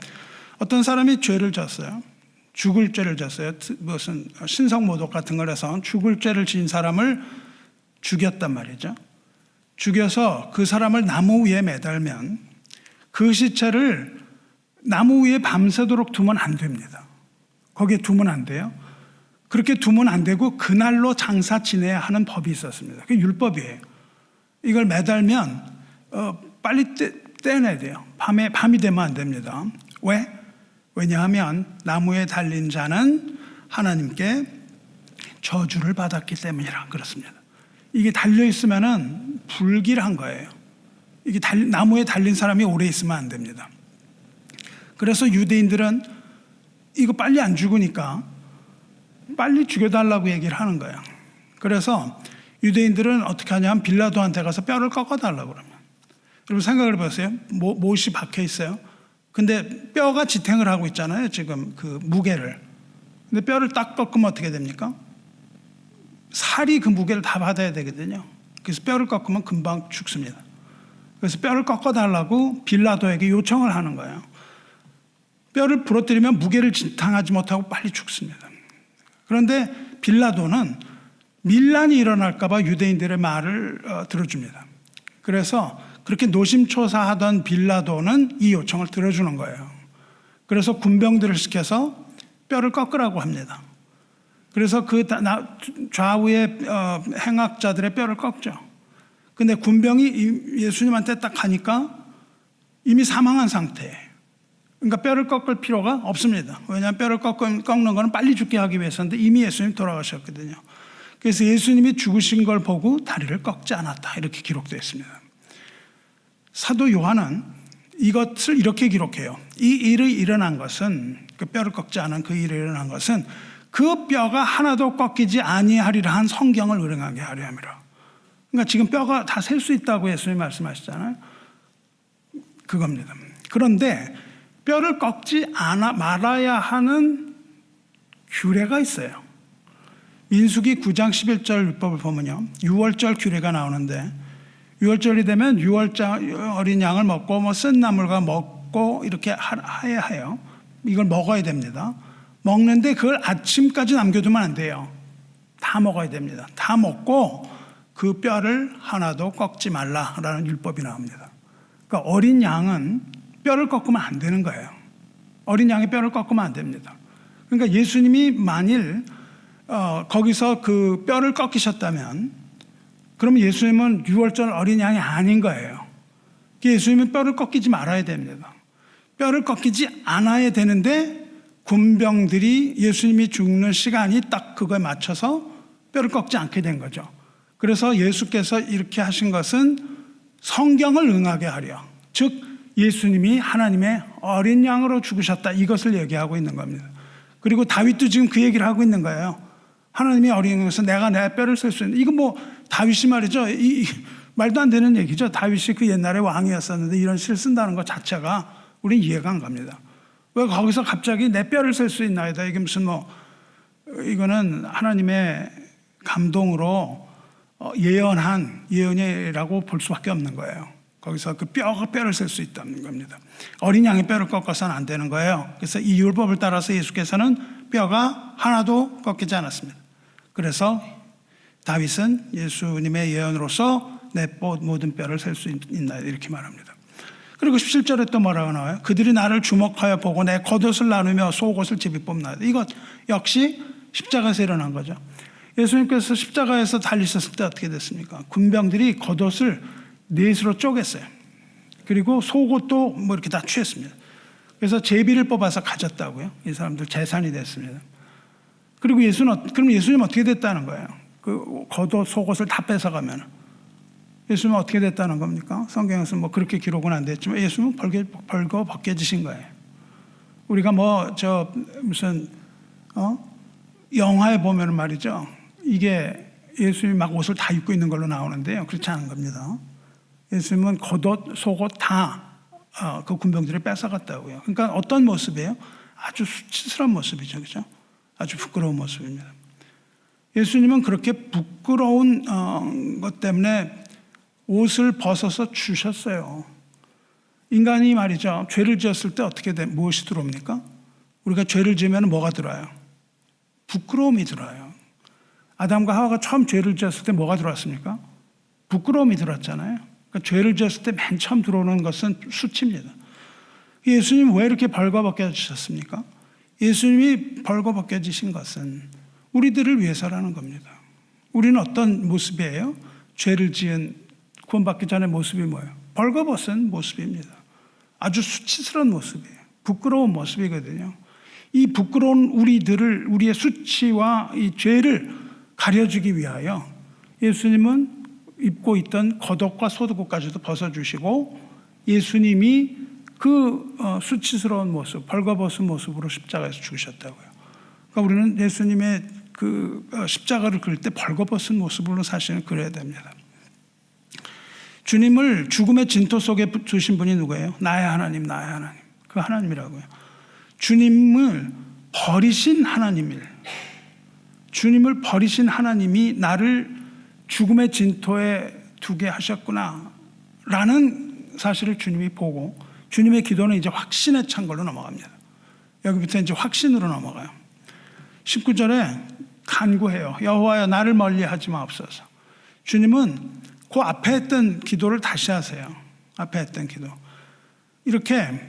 어떤 사람이 죄를 졌어요. 죽을 죄를 졌어요. 무슨 신성모독 같은 걸 해서 죽을 죄를 지은 사람을 죽였단 말이죠. 죽여서 그 사람을 나무 위에 매달면 그 시체를 나무 위에 밤새도록 두면 안 됩니다. 거기에 두면 안 돼요. 그렇게 두면 안 되고 그날로 장사 지내야 하는 법이 있었습니다. 그게 율법이에요. 이걸 매달면 빨리 떼내야 돼요. 밤이 되면 안 됩니다. 왜? 왜냐하면 나무에 달린 자는 하나님께 저주를 받았기 때문이라 그렇습니다. 이게 달려 있으면은 불길한 거예요. 이게 나무에 달린 사람이 오래 있으면 안 됩니다. 그래서 유대인들은 이거 빨리 안 죽으니까 빨리 죽여달라고 얘기를 하는 거예요. 그래서 유대인들은 어떻게 하냐면 빌라도한테 가서 뼈를 꺾어달라고 그러면. 여러분 생각을 해보세요. 못이 박혀 있어요. 근데 뼈가 지탱을 하고 있잖아요. 지금 그 무게를. 근데 뼈를 딱 꺾으면 어떻게 됩니까? 살이 그 무게를 다 받아야 되거든요. 그래서 뼈를 꺾으면 금방 죽습니다. 그래서 뼈를 꺾어달라고 빌라도에게 요청을 하는 거예요. 뼈를 부러뜨리면 무게를 지탱하지 못하고 빨리 죽습니다. 그런데 빌라도는 밀란이 일어날까 봐 유대인들의 말을 들어줍니다. 그래서 그렇게 노심초사하던 빌라도는 이 요청을 들어주는 거예요. 그래서 군병들을 시켜서 뼈를 꺾으라고 합니다. 그래서 그 좌우의 행악자들의 뼈를 꺾죠. 근데 군병이 예수님한테 딱 가니까 이미 사망한 상태예요. 그러니까 뼈를 꺾을 필요가 없습니다. 왜냐하면 뼈를 꺾는 것은 빨리 죽게 하기 위해서인데 이미 예수님 돌아가셨거든요. 그래서 예수님이 죽으신 걸 보고 다리를 꺾지 않았다, 이렇게 기록되어 있습니다. 사도 요한은 이것을 이렇게 기록해요. 이 일이 일어난 것은, 그 뼈를 꺾지 않은 그 일이 일어난 것은 그 뼈가 하나도 꺾이지 아니하리라 한 성경을 의뢰하게 하려 함이라. 그러니까 지금 뼈가 다 셀 수 있다고 예수님 말씀하시잖아요. 그겁니다. 그런데 뼈를 꺾지 말아야 하는 규례가 있어요. 민수기 9장 11절 율법을 보면요, 6월절 규례가 나오는데, 6월절이 되면 6월절 어린 양을 먹고 쓴 나물과 먹고 이렇게 해야 해요. 이걸 먹어야 됩니다. 먹는데 그걸 아침까지 남겨두면 안 돼요. 다 먹어야 됩니다. 다 먹고 그 뼈를 하나도 꺾지 말라라는 율법이 나옵니다. 그러니까 어린 양은 뼈를 꺾으면 안 되는 거예요. 어린 양의 뼈를 꺾으면 안 됩니다. 그러니까 예수님이 만일 거기서 그 뼈를 꺾이셨다면, 그러면 예수님은 6월절 어린 양이 아닌 거예요. 예수님은 뼈를 꺾이지 말아야 됩니다. 뼈를 꺾이지 않아야 되는데 군병들이 예수님이 죽는 시간이 딱 그거에 맞춰서 뼈를 꺾지 않게 된 거죠. 그래서 예수께서 이렇게 하신 것은 성경을 응하게 하려, 즉 예수님이 하나님의 어린 양으로 죽으셨다, 이것을 얘기하고 있는 겁니다. 그리고 다윗도 지금 그 얘기를 하고 있는 거예요. 하나님이 어린 양으로서 내가 내 뼈를 셀 수 있는, 이거 뭐 다윗이 말이죠, 말도 안 되는 얘기죠. 다윗이 그 옛날에 왕이었었는데 이런 시를 쓴다는 것 자체가 우리는 이해가 안 갑니다. 왜 거기서 갑자기 내 뼈를 셀 수 있나이다, 이게 무슨 이거는 하나님의 감동으로 예언한 예언이라고 볼 수밖에 없는 거예요. 거기서 그 뼈를 셀 수 있다는 겁니다. 어린 양의 뼈를 꺾어서는 안 되는 거예요. 그래서 이 율법을 따라서 예수께서는 뼈가 하나도 꺾이지 않았습니다. 그래서 다윗은 예수님의 예언으로서 내 모든 뼈를 셀 수 있나, 이렇게 말합니다. 그리고 17절에 또 뭐라고 나와요? 그들이 나를 주목하여 보고 내 겉옷을 나누며 속옷을 제비 뽑나이다. 이것 역시 십자가에서 일어난 거죠. 예수님께서 십자가에서 달리셨을 때 어떻게 됐습니까? 군병들이 겉옷을 넷으로 쪼갰어요. 그리고 속옷도 뭐 이렇게 다 취했습니다. 그래서 제비를 뽑아서 가졌다고요. 이 사람들 재산이 됐습니다. 그리고 그럼 예수님 어떻게 됐다는 거예요? 그 겉옷, 속옷을 다 뺏어가면 예수님은 어떻게 됐다는 겁니까? 성경에서 뭐 그렇게 기록은 안 됐지만 예수님은 벌거 벗겨지신 거예요. 우리가 무슨 영화에 보면 말이죠, 이게 예수님이 막 옷을 다 입고 있는 걸로 나오는데요, 그렇지 않은 겁니다. 예수님은 겉옷, 속옷 다 그 군병들이 뺏어갔다고요. 그러니까 어떤 모습이에요? 아주 수치스러운 모습이죠, 그렇죠? 아주 부끄러운 모습입니다. 예수님은 그렇게 부끄러운 것 때문에 옷을 벗어서 주셨어요. 인간이 말이죠, 죄를 지었을 때 무엇이 들어옵니까? 우리가 죄를 지으면 뭐가 들어와요? 부끄러움이 들어와요. 아담과 하와가 처음 죄를 지었을 때 뭐가 들어왔습니까? 부끄러움이 들어왔잖아요. 그러니까 죄를 지었을 때 맨 처음 들어오는 것은 수치입니다. 예수님 왜 이렇게 벌거벗겨지셨습니까? 예수님이 벌거벗겨지신 것은 우리들을 위해서라는 겁니다. 우리는 어떤 모습이에요? 죄를 지은 구원받기 전의 모습이 뭐예요? 벌거벗은 모습입니다. 아주 수치스러운 모습이에요. 부끄러운 모습이거든요. 이 부끄러운 우리의 수치와 이 죄를 가려주기 위하여 예수님은 입고 있던 겉옷과 속옷까지도 벗어주시고, 예수님이 그 수치스러운 모습, 벌거벗은 모습으로 십자가에서 죽으셨다고요. 그러니까 우리는 예수님의 그 십자가를 그릴 때 벌거벗은 모습으로 사실은 그려야 됩니다. 주님을 죽음의 진토 속에 두신 분이 누구예요? 나의 하나님, 나의 하나님. 그 하나님이라고요. 주님을 버리신 주님을 버리신 하나님이 나를 죽음의 진토에 두게 하셨구나 라는 사실을 주님이 보고, 주님의 기도는 이제 확신에 찬 걸로 넘어갑니다. 여기부터 이제 확신으로 넘어가요. 19절에 간구해요. 여호와여, 나를 멀리하지 마옵소서. 주님은 그 앞에 했던 기도를 다시 하세요. 앞에 했던 기도. 이렇게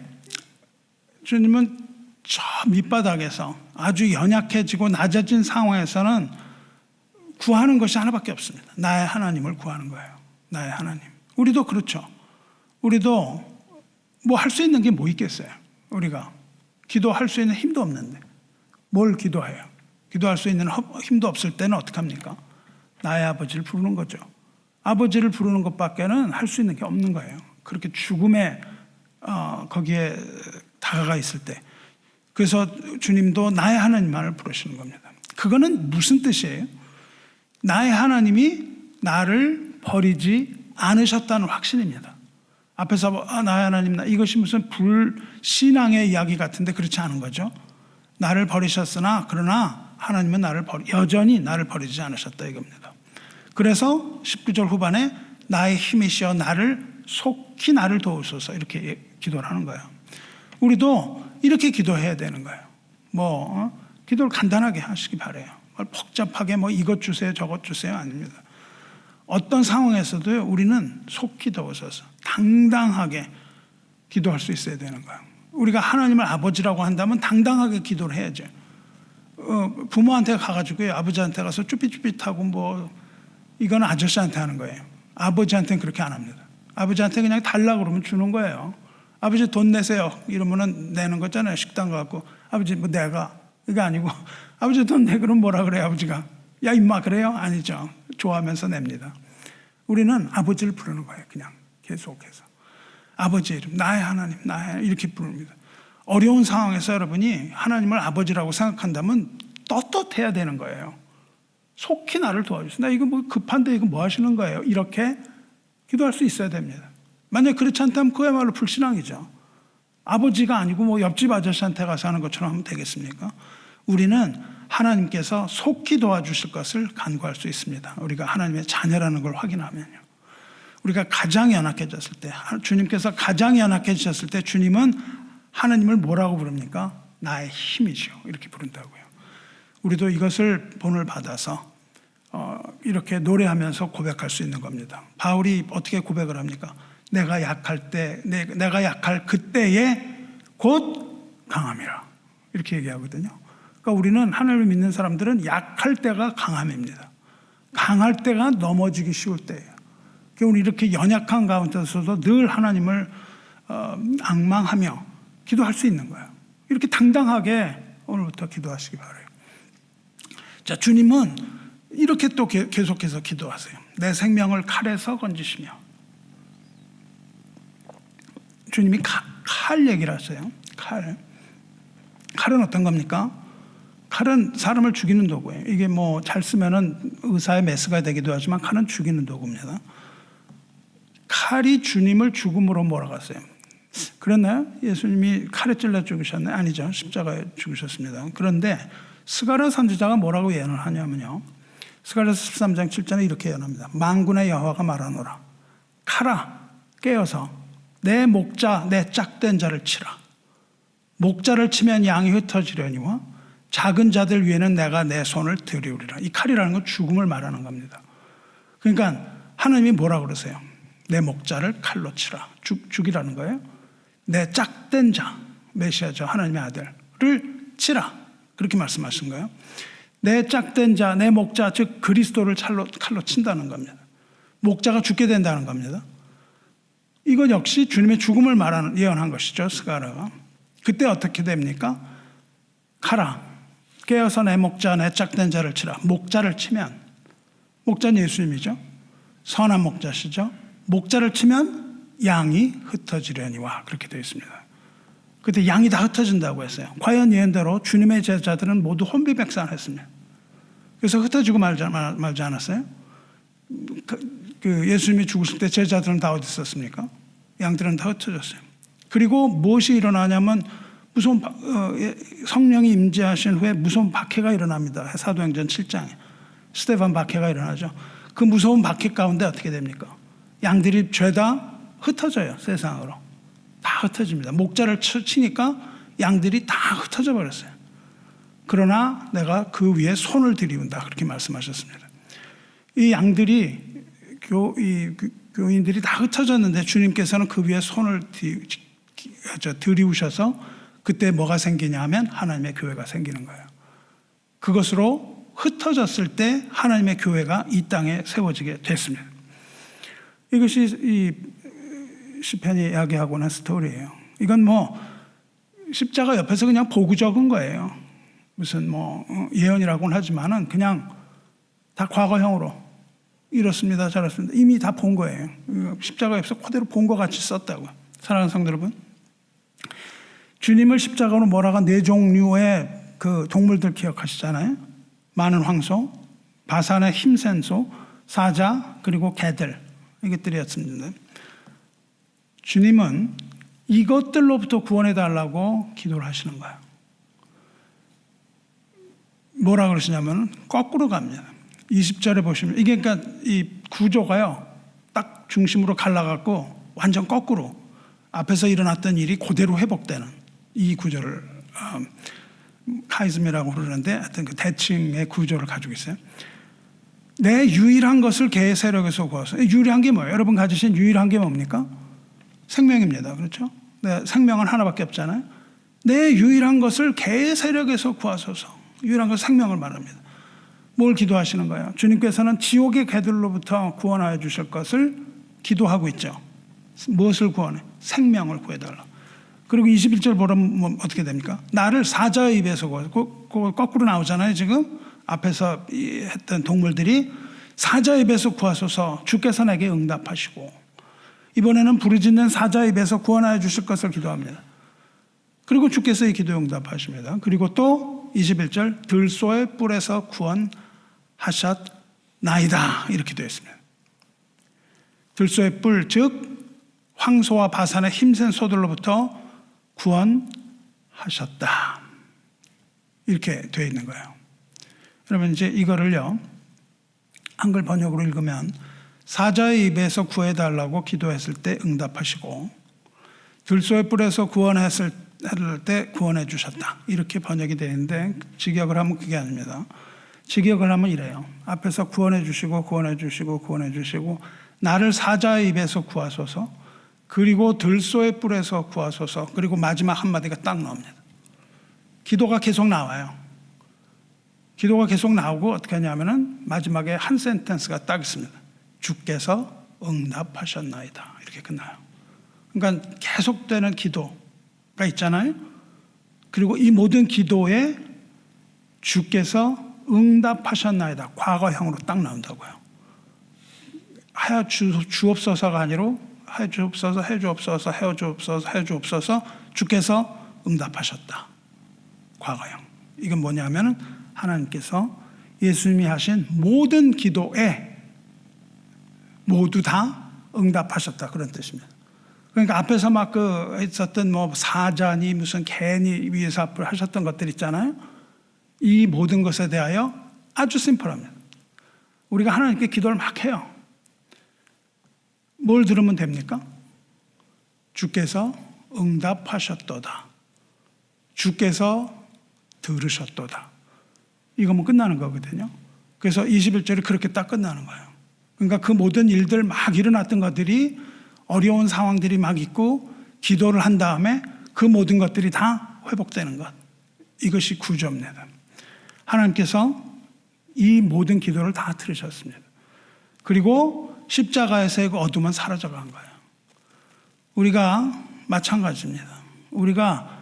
주님은 저 밑바닥에서 아주 연약해지고 낮아진 상황에서는 구하는 것이 하나밖에 없습니다. 나의 하나님을 구하는 거예요. 나의 하나님. 우리도 그렇죠. 우리도 뭐 할 수 있는 게 뭐 있겠어요? 우리가 기도할 수 있는 힘도 없는데 뭘 기도해요? 기도할 수 있는 힘도 없을 때는 어떻게 합니까? 나의 아버지를 부르는 거죠. 아버지를 부르는 것밖에는 할 수 있는 게 없는 거예요. 그렇게 죽음에 거기에 다가가 있을 때. 그래서 주님도 나의 하나님만을 부르시는 겁니다. 그거는 무슨 뜻이에요? 나의 하나님이 나를 버리지 않으셨다는 확신입니다. 앞에서 나의 하나님, 이것이 무슨 불신앙의 이야기 같은데 그렇지 않은 거죠. 나를 버리셨으나 그러나 하나님은 여전히 나를 버리지 않으셨다 이겁니다. 그래서 19절 후반에 나의 힘이시여 속히 나를 도우소서 이렇게 기도를 하는 거예요. 우리도 이렇게 기도해야 되는 거예요. 기도를 간단하게 하시기 바라요. 복잡하게 이것 주세요 저것 주세요 아닙니다. 어떤 상황에서도 우리는 속히 도우소서 당당하게 기도할 수 있어야 되는 거예요. 우리가 하나님을 아버지라고 한다면 당당하게 기도를 해야죠. 부모한테 가가지고 아버지한테 가서 쭈삣쭈삣하고 이건 아저씨한테 하는 거예요. 아버지한테는 그렇게 안 합니다. 아버지한테 그냥 달라고 그러면 주는 거예요. 아버지 돈 내세요 이러면은 내는 거잖아요. 식당 가고 아버지 내가 이게 아니고 아버지 돈 내 그럼 뭐라 그래요 아버지가? 야 임마 그래요? 아니죠. 좋아하면서 냅니다. 우리는 아버지를 부르는 거예요. 그냥 계속해서 아버지 이름 나의 하나님 나의 이렇게 부릅니다. 어려운 상황에서 여러분이 하나님을 아버지라고 생각한다면 떳떳해야 되는 거예요. 속히 나를 도와주세요. 나 이거 급한데 이거 뭐 하시는 거예요? 이렇게 기도할 수 있어야 됩니다. 만약 그렇지 않다면 그야말로 불신앙이죠. 아버지가 아니고 옆집 아저씨한테 가서 하는 것처럼 하면 되겠습니까? 우리는 하나님께서 속히 도와주실 것을 간구할 수 있습니다. 우리가 하나님의 자녀라는 걸 확인하면요. 우리가 가장 연약해졌을 때, 주님께서 가장 연약해지셨을 때 주님은 하나님을 뭐라고 부릅니까? 나의 힘이죠. 이렇게 부른다고요. 우리도 이것을 본을 받아서 이렇게 노래하면서 고백할 수 있는 겁니다. 바울이 어떻게 고백을 합니까? 내가 약할 때, 내가 약할 그때에 곧 강함이라 이렇게 얘기하거든요. 그러니까 우리는 하나님을 믿는 사람들은 약할 때가 강함입니다. 강할 때가 넘어지기 쉬울 때예요. 그러니까 우리 이렇게 연약한 가운데서도 늘 하나님을 앙망하며 기도할 수 있는 거예요. 이렇게 당당하게 오늘부터 기도하시기 바라요. 자, 주님은 이렇게 또 계속해서 기도하세요. 내 생명을 칼에서 건지시며. 주님이 칼 얘기를 하세요. 칼은 어떤 겁니까? 칼은 사람을 죽이는 도구예요. 이게 잘 쓰면은 의사의 메스가 되기도 하지만 칼은 죽이는 도구입니다. 칼이 주님을 죽음으로 몰아갔어요. 그랬나요? 예수님이 칼에 찔러 죽으셨나요? 아니죠. 십자가에 죽으셨습니다. 그런데 스가랴 선지자가 뭐라고 예언을 하냐면요. 스가랴서 13장 7절에 이렇게 예언합니다. 만군의 여호와가 말하노라. 칼아 깨어서 내 목자 내 짝된 자를 치라. 목자를 치면 양이 흩어지려니와 작은 자들 위에는 내가 내 손을 들이우리라. 이 칼이라는 건 죽음을 말하는 겁니다. 그러니까 하나님이 뭐라 그러세요? 내 목자를 칼로 치라. 죽이라는 거예요. 내 짝된 자, 메시아죠. 하나님의 아들을 치라. 그렇게 말씀하신 거예요. 내 짝된 자, 내 목자, 즉 그리스도를 칼로 친다는 겁니다. 목자가 죽게 된다는 겁니다. 이건 역시 주님의 죽음을 예언한 것이죠. 스가랴가. 그때 어떻게 됩니까? 칼아 깨어서 내 목자 내 짝된 자를 치라. 목자를 치면 목자는 예수님이죠. 선한 목자시죠. 목자를 치면 양이 흩어지려니와 그렇게 되어 있습니다. 그때 양이 다 흩어진다고 했어요. 과연 예언대로 주님의 제자들은 모두 혼비백산했습니다. 그래서 흩어지고 말지 않았어요? 예수님이 죽으실 때 제자들은 다 어디 있었습니까? 양들은 다 흩어졌어요. 그리고 무엇이 일어나냐면 무서운 성령이 임재하신 후에 무서운 박해가 일어납니다. 사도행전 7장에 스데반 박해가 일어나죠. 그 무서운 박해 가운데 어떻게 됩니까? 양들이 죄다 흩어져요. 세상으로 다 흩어집니다. 목자를 치니까 양들이 다 흩어져 버렸어요. 그러나 내가 그 위에 손을 들이운다 그렇게 말씀하셨습니다. 이 양들이 교인들이 다 흩어졌는데 주님께서는 그 위에 손을 들이우셔서 그때 뭐가 생기냐 하면 하나님의 교회가 생기는 거예요. 그것으로 흩어졌을 때 하나님의 교회가 이 땅에 세워지게 됐습니다. 이것이 이 시편이 이야기하고 있는 스토리예요. 이건 십자가 옆에서 그냥 보고 적은 거예요. 무슨 예언이라고는 하지만은 그냥 다 과거형으로 이렇습니다, 저렇습니다. 이미 다 본 거예요. 십자가 옆에서 그대로 본 것 같이 썼다고. 사랑하는 성도 여러분, 주님을 십자가로 몰아간 네 종류의 그 동물들 기억하시잖아요. 많은 황소, 바산의 힘센 소, 사자, 그리고 개들, 이것들이었습니다. 주님은 이것들로부터 구원해 달라고 기도를 하시는 거예요. 뭐라 그러시냐면 거꾸로 갑니다. 20절에 보시면 이게 그러니까 이 구조가요, 딱 중심으로 갈라갖고 완전 거꾸로 앞에서 일어났던 일이 그대로 회복되는 이 구조를 카이즘이라고 부르는데 하여튼 그 대칭의 구조를 가지고 있어요. 내 유일한 것을 개의 세력에서 구하소. 유일한 게 뭐예요? 여러분 가지신 유일한 게 뭡니까? 생명입니다. 그렇죠? 네, 생명은 하나밖에 없잖아요. 내 유일한 것을 개의 세력에서 구하소서. 유일한 것은 생명을 말합니다. 뭘 기도하시는 거예요? 주님께서는 지옥의 개들로부터 구원하여 주실 것을 기도하고 있죠. 무엇을 구원해? 생명을 구해달라. 그리고 21절 보면 어떻게 됩니까? 나를 사자의 입에서 구하소서. 거꾸로 나오잖아요. 지금 앞에서 했던 동물들이 사자의 입에서 구하소서. 주께서 내게 응답하시고, 이번에는 부르짖는 사자의 입에서 구원하여 주실 것을 기도합니다. 그리고 주께서 이 기도에 응답하십니다. 그리고 또 21절 들소의 뿔에서 구원하셨나이다, 이렇게 되어 있습니다. 들소의 뿔, 즉 황소와 바산의 힘센 소들로부터 구원하셨다, 이렇게 되어 있는 거예요. 여러분 이제 이거를요, 한글 번역으로 읽으면 사자의 입에서 구해달라고 기도했을 때 응답하시고, 들소의 뿔에서 구원했을 때 구원해 주셨다, 이렇게 번역이 되는데 직역을 하면 그게 아닙니다. 직역을 하면 이래요. 앞에서 구원해 주시고 구원해 주시고 구원해 주시고, 나를 사자의 입에서 구하소서, 그리고 들소의 뿔에서 구하소서, 그리고 마지막 한마디가 딱 나옵니다. 기도가 계속 나와요. 기도가 계속 나오고 어떻게 하냐면은 마지막에 한 센텐스가 딱 있습니다. 주께서 응답하셨나이다, 이렇게 끝나요. 그러니까 계속되는 기도가 있잖아요. 그리고 이 모든 기도에 주께서 응답하셨나이다, 과거형으로 딱 나온다고요. 하여 주옵소서가 아니라 하여 주옵소서, 해 주옵소서, 해 주옵소서, 해 주옵소서, 주께서 응답하셨다, 과거형. 이건 뭐냐면은 하나님께서 예수님이 하신 모든 기도에 모두 다 응답하셨다, 그런 뜻입니다. 그러니까 앞에서 막 있었던 사자니 무슨 개니 위에서 앞을 하셨던 것들 있잖아요. 이 모든 것에 대하여 아주 심플합니다. 우리가 하나님께 기도를 막 해요. 뭘 들으면 됩니까? 주께서 응답하셨도다, 주께서 들으셨도다, 이거면 끝나는 거거든요. 그래서 21절이 그렇게 딱 끝나는 거예요. 그러니까 그 모든 일들 막 일어났던 것들이, 어려운 상황들이 막 있고 기도를 한 다음에 그 모든 것들이 다 회복되는 것, 이것이 구조입니다. 하나님께서 이 모든 기도를 다 들으셨습니다. 그리고 십자가에서의 그 어둠은 사라져간 거예요. 우리가 마찬가지입니다. 우리가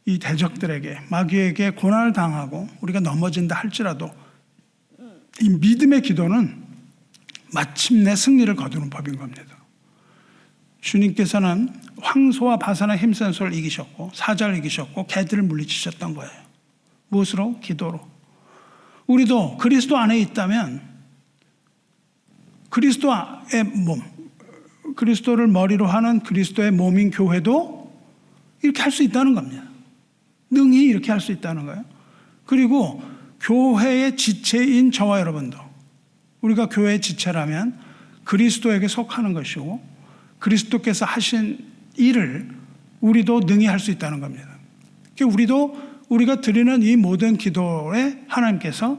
이 대적들에게, 마귀에게 고난을 당하고 우리가 넘어진다 할지라도 이 믿음의 기도는 마침내 승리를 거두는 법인 겁니다. 주님께서는 황소와 바산의 힘센 소를 이기셨고, 사자를 이기셨고, 개들을 물리치셨던 거예요. 무엇으로? 기도로. 우리도 그리스도 안에 있다면 그리스도의 몸, 그리스도를 머리로 하는 그리스도의 몸인 교회도 이렇게 할 수 있다는 겁니다. 능히 이렇게 할 수 있다는 거예요. 그리고 교회의 지체인 저와 여러분도, 우리가 교회의 지체라면 그리스도에게 속하는 것이고 그리스도께서 하신 일을 우리도 능히 할 수 있다는 겁니다. 우리가 드리는 이 모든 기도에 하나님께서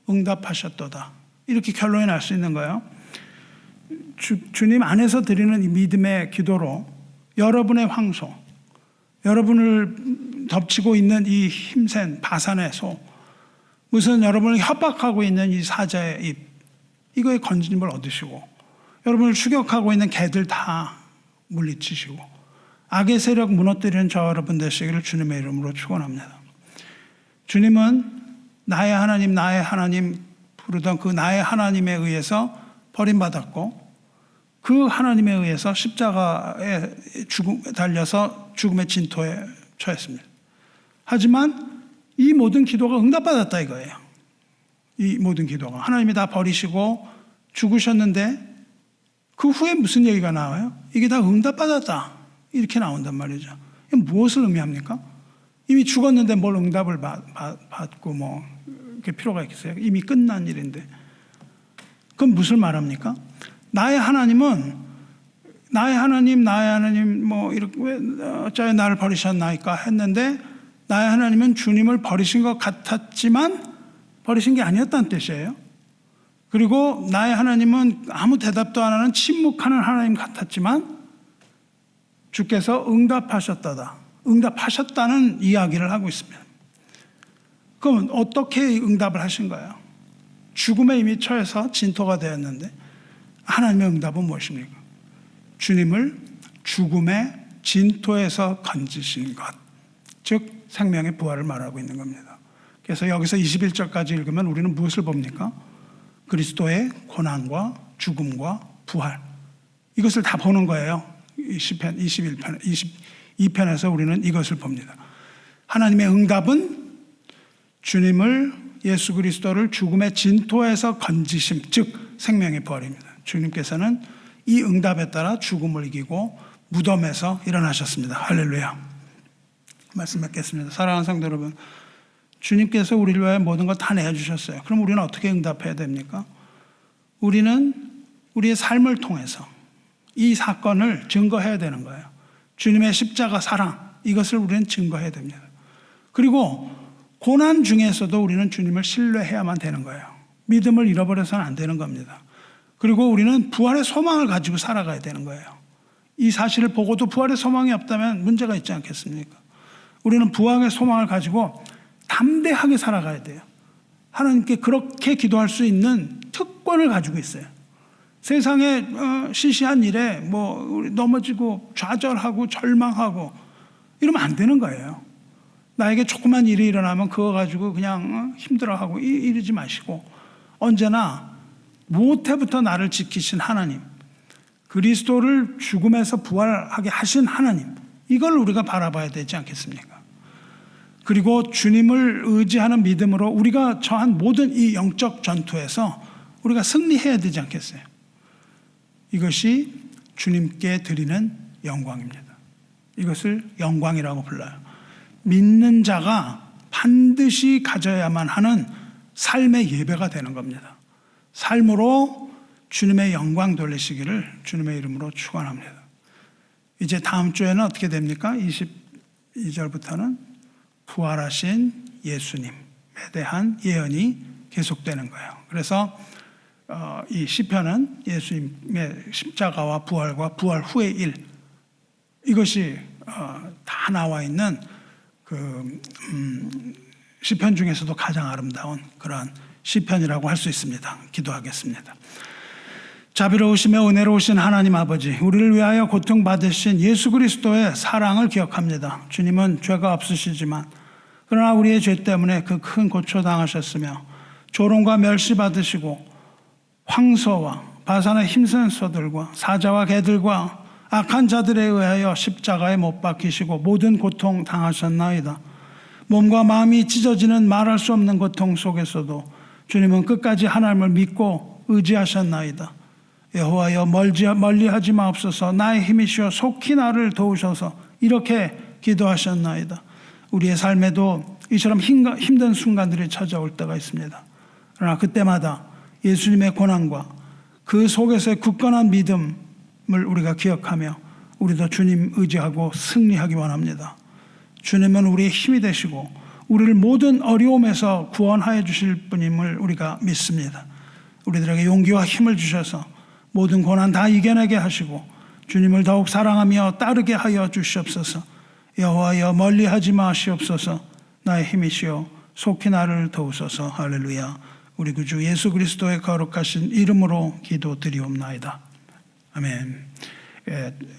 응답하셨도다, 이렇게 결론이 날 수 있는 거예요. 주님 안에서 드리는 이 믿음의 기도로 여러분의 황소, 여러분을 덮치고 있는 이 힘센 바산의 소, 무슨 여러분을 협박하고 있는 이 사자의 입, 이거에 건짐을 얻으시고, 여러분을 추격하고 있는 개들 다 물리치시고, 악의 세력 무너뜨리는 저와 여러분 되시기를 주님의 이름으로 축원합니다. 주님은 나의 하나님 부르던 그 나의 하나님에 의해서 버림받았고 그 하나님에 의해서 십자가에 달려서 죽음의 진토에 처했습니다. 하지만 이 모든 기도가 응답받았다 이거예요. 이 모든 기도가 하나님이 다 버리시고 죽으셨는데 그 후에 무슨 얘기가 나와요? 이게 다 응답받았다 이렇게 나온단 말이죠. 이게 무엇을 의미합니까? 이미 죽었는데 뭘 응답을 받고 뭐 이렇게 필요가 있겠어요? 이미 끝난 일인데. 그럼 무슨 말합니까? 나의 하나님 뭐 이렇게 왜 어찌하여 나를 버리셨나이까 했는데 나의 하나님은 주님을 버리신 것 같았지만 버리신 게 아니었다는 뜻이에요. 그리고 나의 하나님은 아무 대답도 안 하는 침묵하는 하나님 같았지만 주께서 응답하셨다는 이야기를 하고 있습니다. 그럼 어떻게 응답을 하신 거예요? 죽음에 이미 처해서 진토가 되었는데 하나님의 응답은 무엇입니까? 주님을 죽음의 진토에서 건지신 것, 즉 생명의 부활을 말하고 있는 겁니다. 그래서 여기서 21절까지 읽으면 우리는 무엇을 봅니까? 그리스도의 고난과 죽음과 부활, 이것을 다 보는 거예요. 시편 22편에서 우리는 이것을 봅니다. 하나님의 응답은 주님을 예수 그리스도를 죽음의 진토에서 건지심, 즉 생명의 부활입니다. 주님께서는 이 응답에 따라 죽음을 이기고 무덤에서 일어나셨습니다. 할렐루야. 말씀 맺겠습니다. 사랑하는 성도 여러분, 주님께서 우리를 위해 모든 걸 다 내주셨어요. 그럼 우리는 어떻게 응답해야 됩니까? 우리는 우리의 삶을 통해서 이 사건을 증거해야 되는 거예요. 주님의 십자가 사랑, 이것을 우리는 증거해야 됩니다. 그리고 고난 중에서도 우리는 주님을 신뢰해야만 되는 거예요. 믿음을 잃어버려서는 안 되는 겁니다. 그리고 우리는 부활의 소망을 가지고 살아가야 되는 거예요. 이 사실을 보고도 부활의 소망이 없다면 문제가 있지 않겠습니까? 우리는 부활의 소망을 가지고 담대하게 살아가야 돼요. 하나님께 그렇게 기도할 수 있는 특권을 가지고 있어요. 세상에 시시한 일에 뭐 넘어지고 좌절하고 절망하고 이러면 안 되는 거예요. 나에게 조그만 일이 일어나면 그거 가지고 그냥 힘들어하고 이러지 마시고 언제나 모태부터 나를 지키신 하나님, 그리스도를 죽음에서 부활하게 하신 하나님, 이걸 우리가 바라봐야 되지 않겠습니까? 그리고 주님을 의지하는 믿음으로 우리가 처한 모든 이 영적 전투에서 우리가 승리해야 되지 않겠어요? 이것이 주님께 드리는 영광입니다. 이것을 영광이라고 불러요. 믿는 자가 반드시 가져야만 하는 삶의 예배가 되는 겁니다. 삶으로 주님의 영광 돌리시기를 주님의 이름으로 축원합니다. 이제 다음 주에는 어떻게 됩니까? 22절부터는 부활하신 예수님에 대한 예언이 계속되는 거예요. 그래서 이 시편은 예수님의 십자가와 부활과 부활 후의 일, 이것이 다 나와 있는 그 시편 중에서도 가장 아름다운 그러한 시편이라고 할 수 있습니다. 기도하겠습니다. 자비로우시며 은혜로우신 하나님 아버지, 우리를 위하여 고통받으신 예수 그리스도의 사랑을 기억합니다. 주님은 죄가 없으시지만 그러나 우리의 죄 때문에 그 큰 고초당하셨으며 조롱과 멸시받으시고 황소와 바산의 힘센 소들과 사자와 개들과 악한 자들에 의하여 십자가에 못 박히시고 모든 고통 당하셨나이다. 몸과 마음이 찢어지는 말할 수 없는 고통 속에서도 주님은 끝까지 하나님을 믿고 의지하셨나이다. 여호와여 멀리하지 마옵소서. 나의 힘이시여 속히 나를 도우셔서 이렇게 기도하셨나이다. 우리의 삶에도 이처럼 힘든 순간들이 찾아올 때가 있습니다. 그러나 그때마다 예수님의 고난과 그 속에서의 굳건한 믿음을 우리가 기억하며 우리도 주님 의지하고 승리하기 원합니다. 주님은 우리의 힘이 되시고 우리를 모든 어려움에서 구원하여 주실 분임을 우리가 믿습니다. 우리들에게 용기와 힘을 주셔서 모든 고난 다 이겨내게 하시고 주님을 더욱 사랑하며 따르게 하여 주시옵소서. 여호와여 멀리하지 마시옵소서. 나의 힘이시여 속히 나를 도우소서. 할렐루야. 우리 구주 예수 그리스도의 거룩하신 이름으로 기도드리옵나이다. 아멘.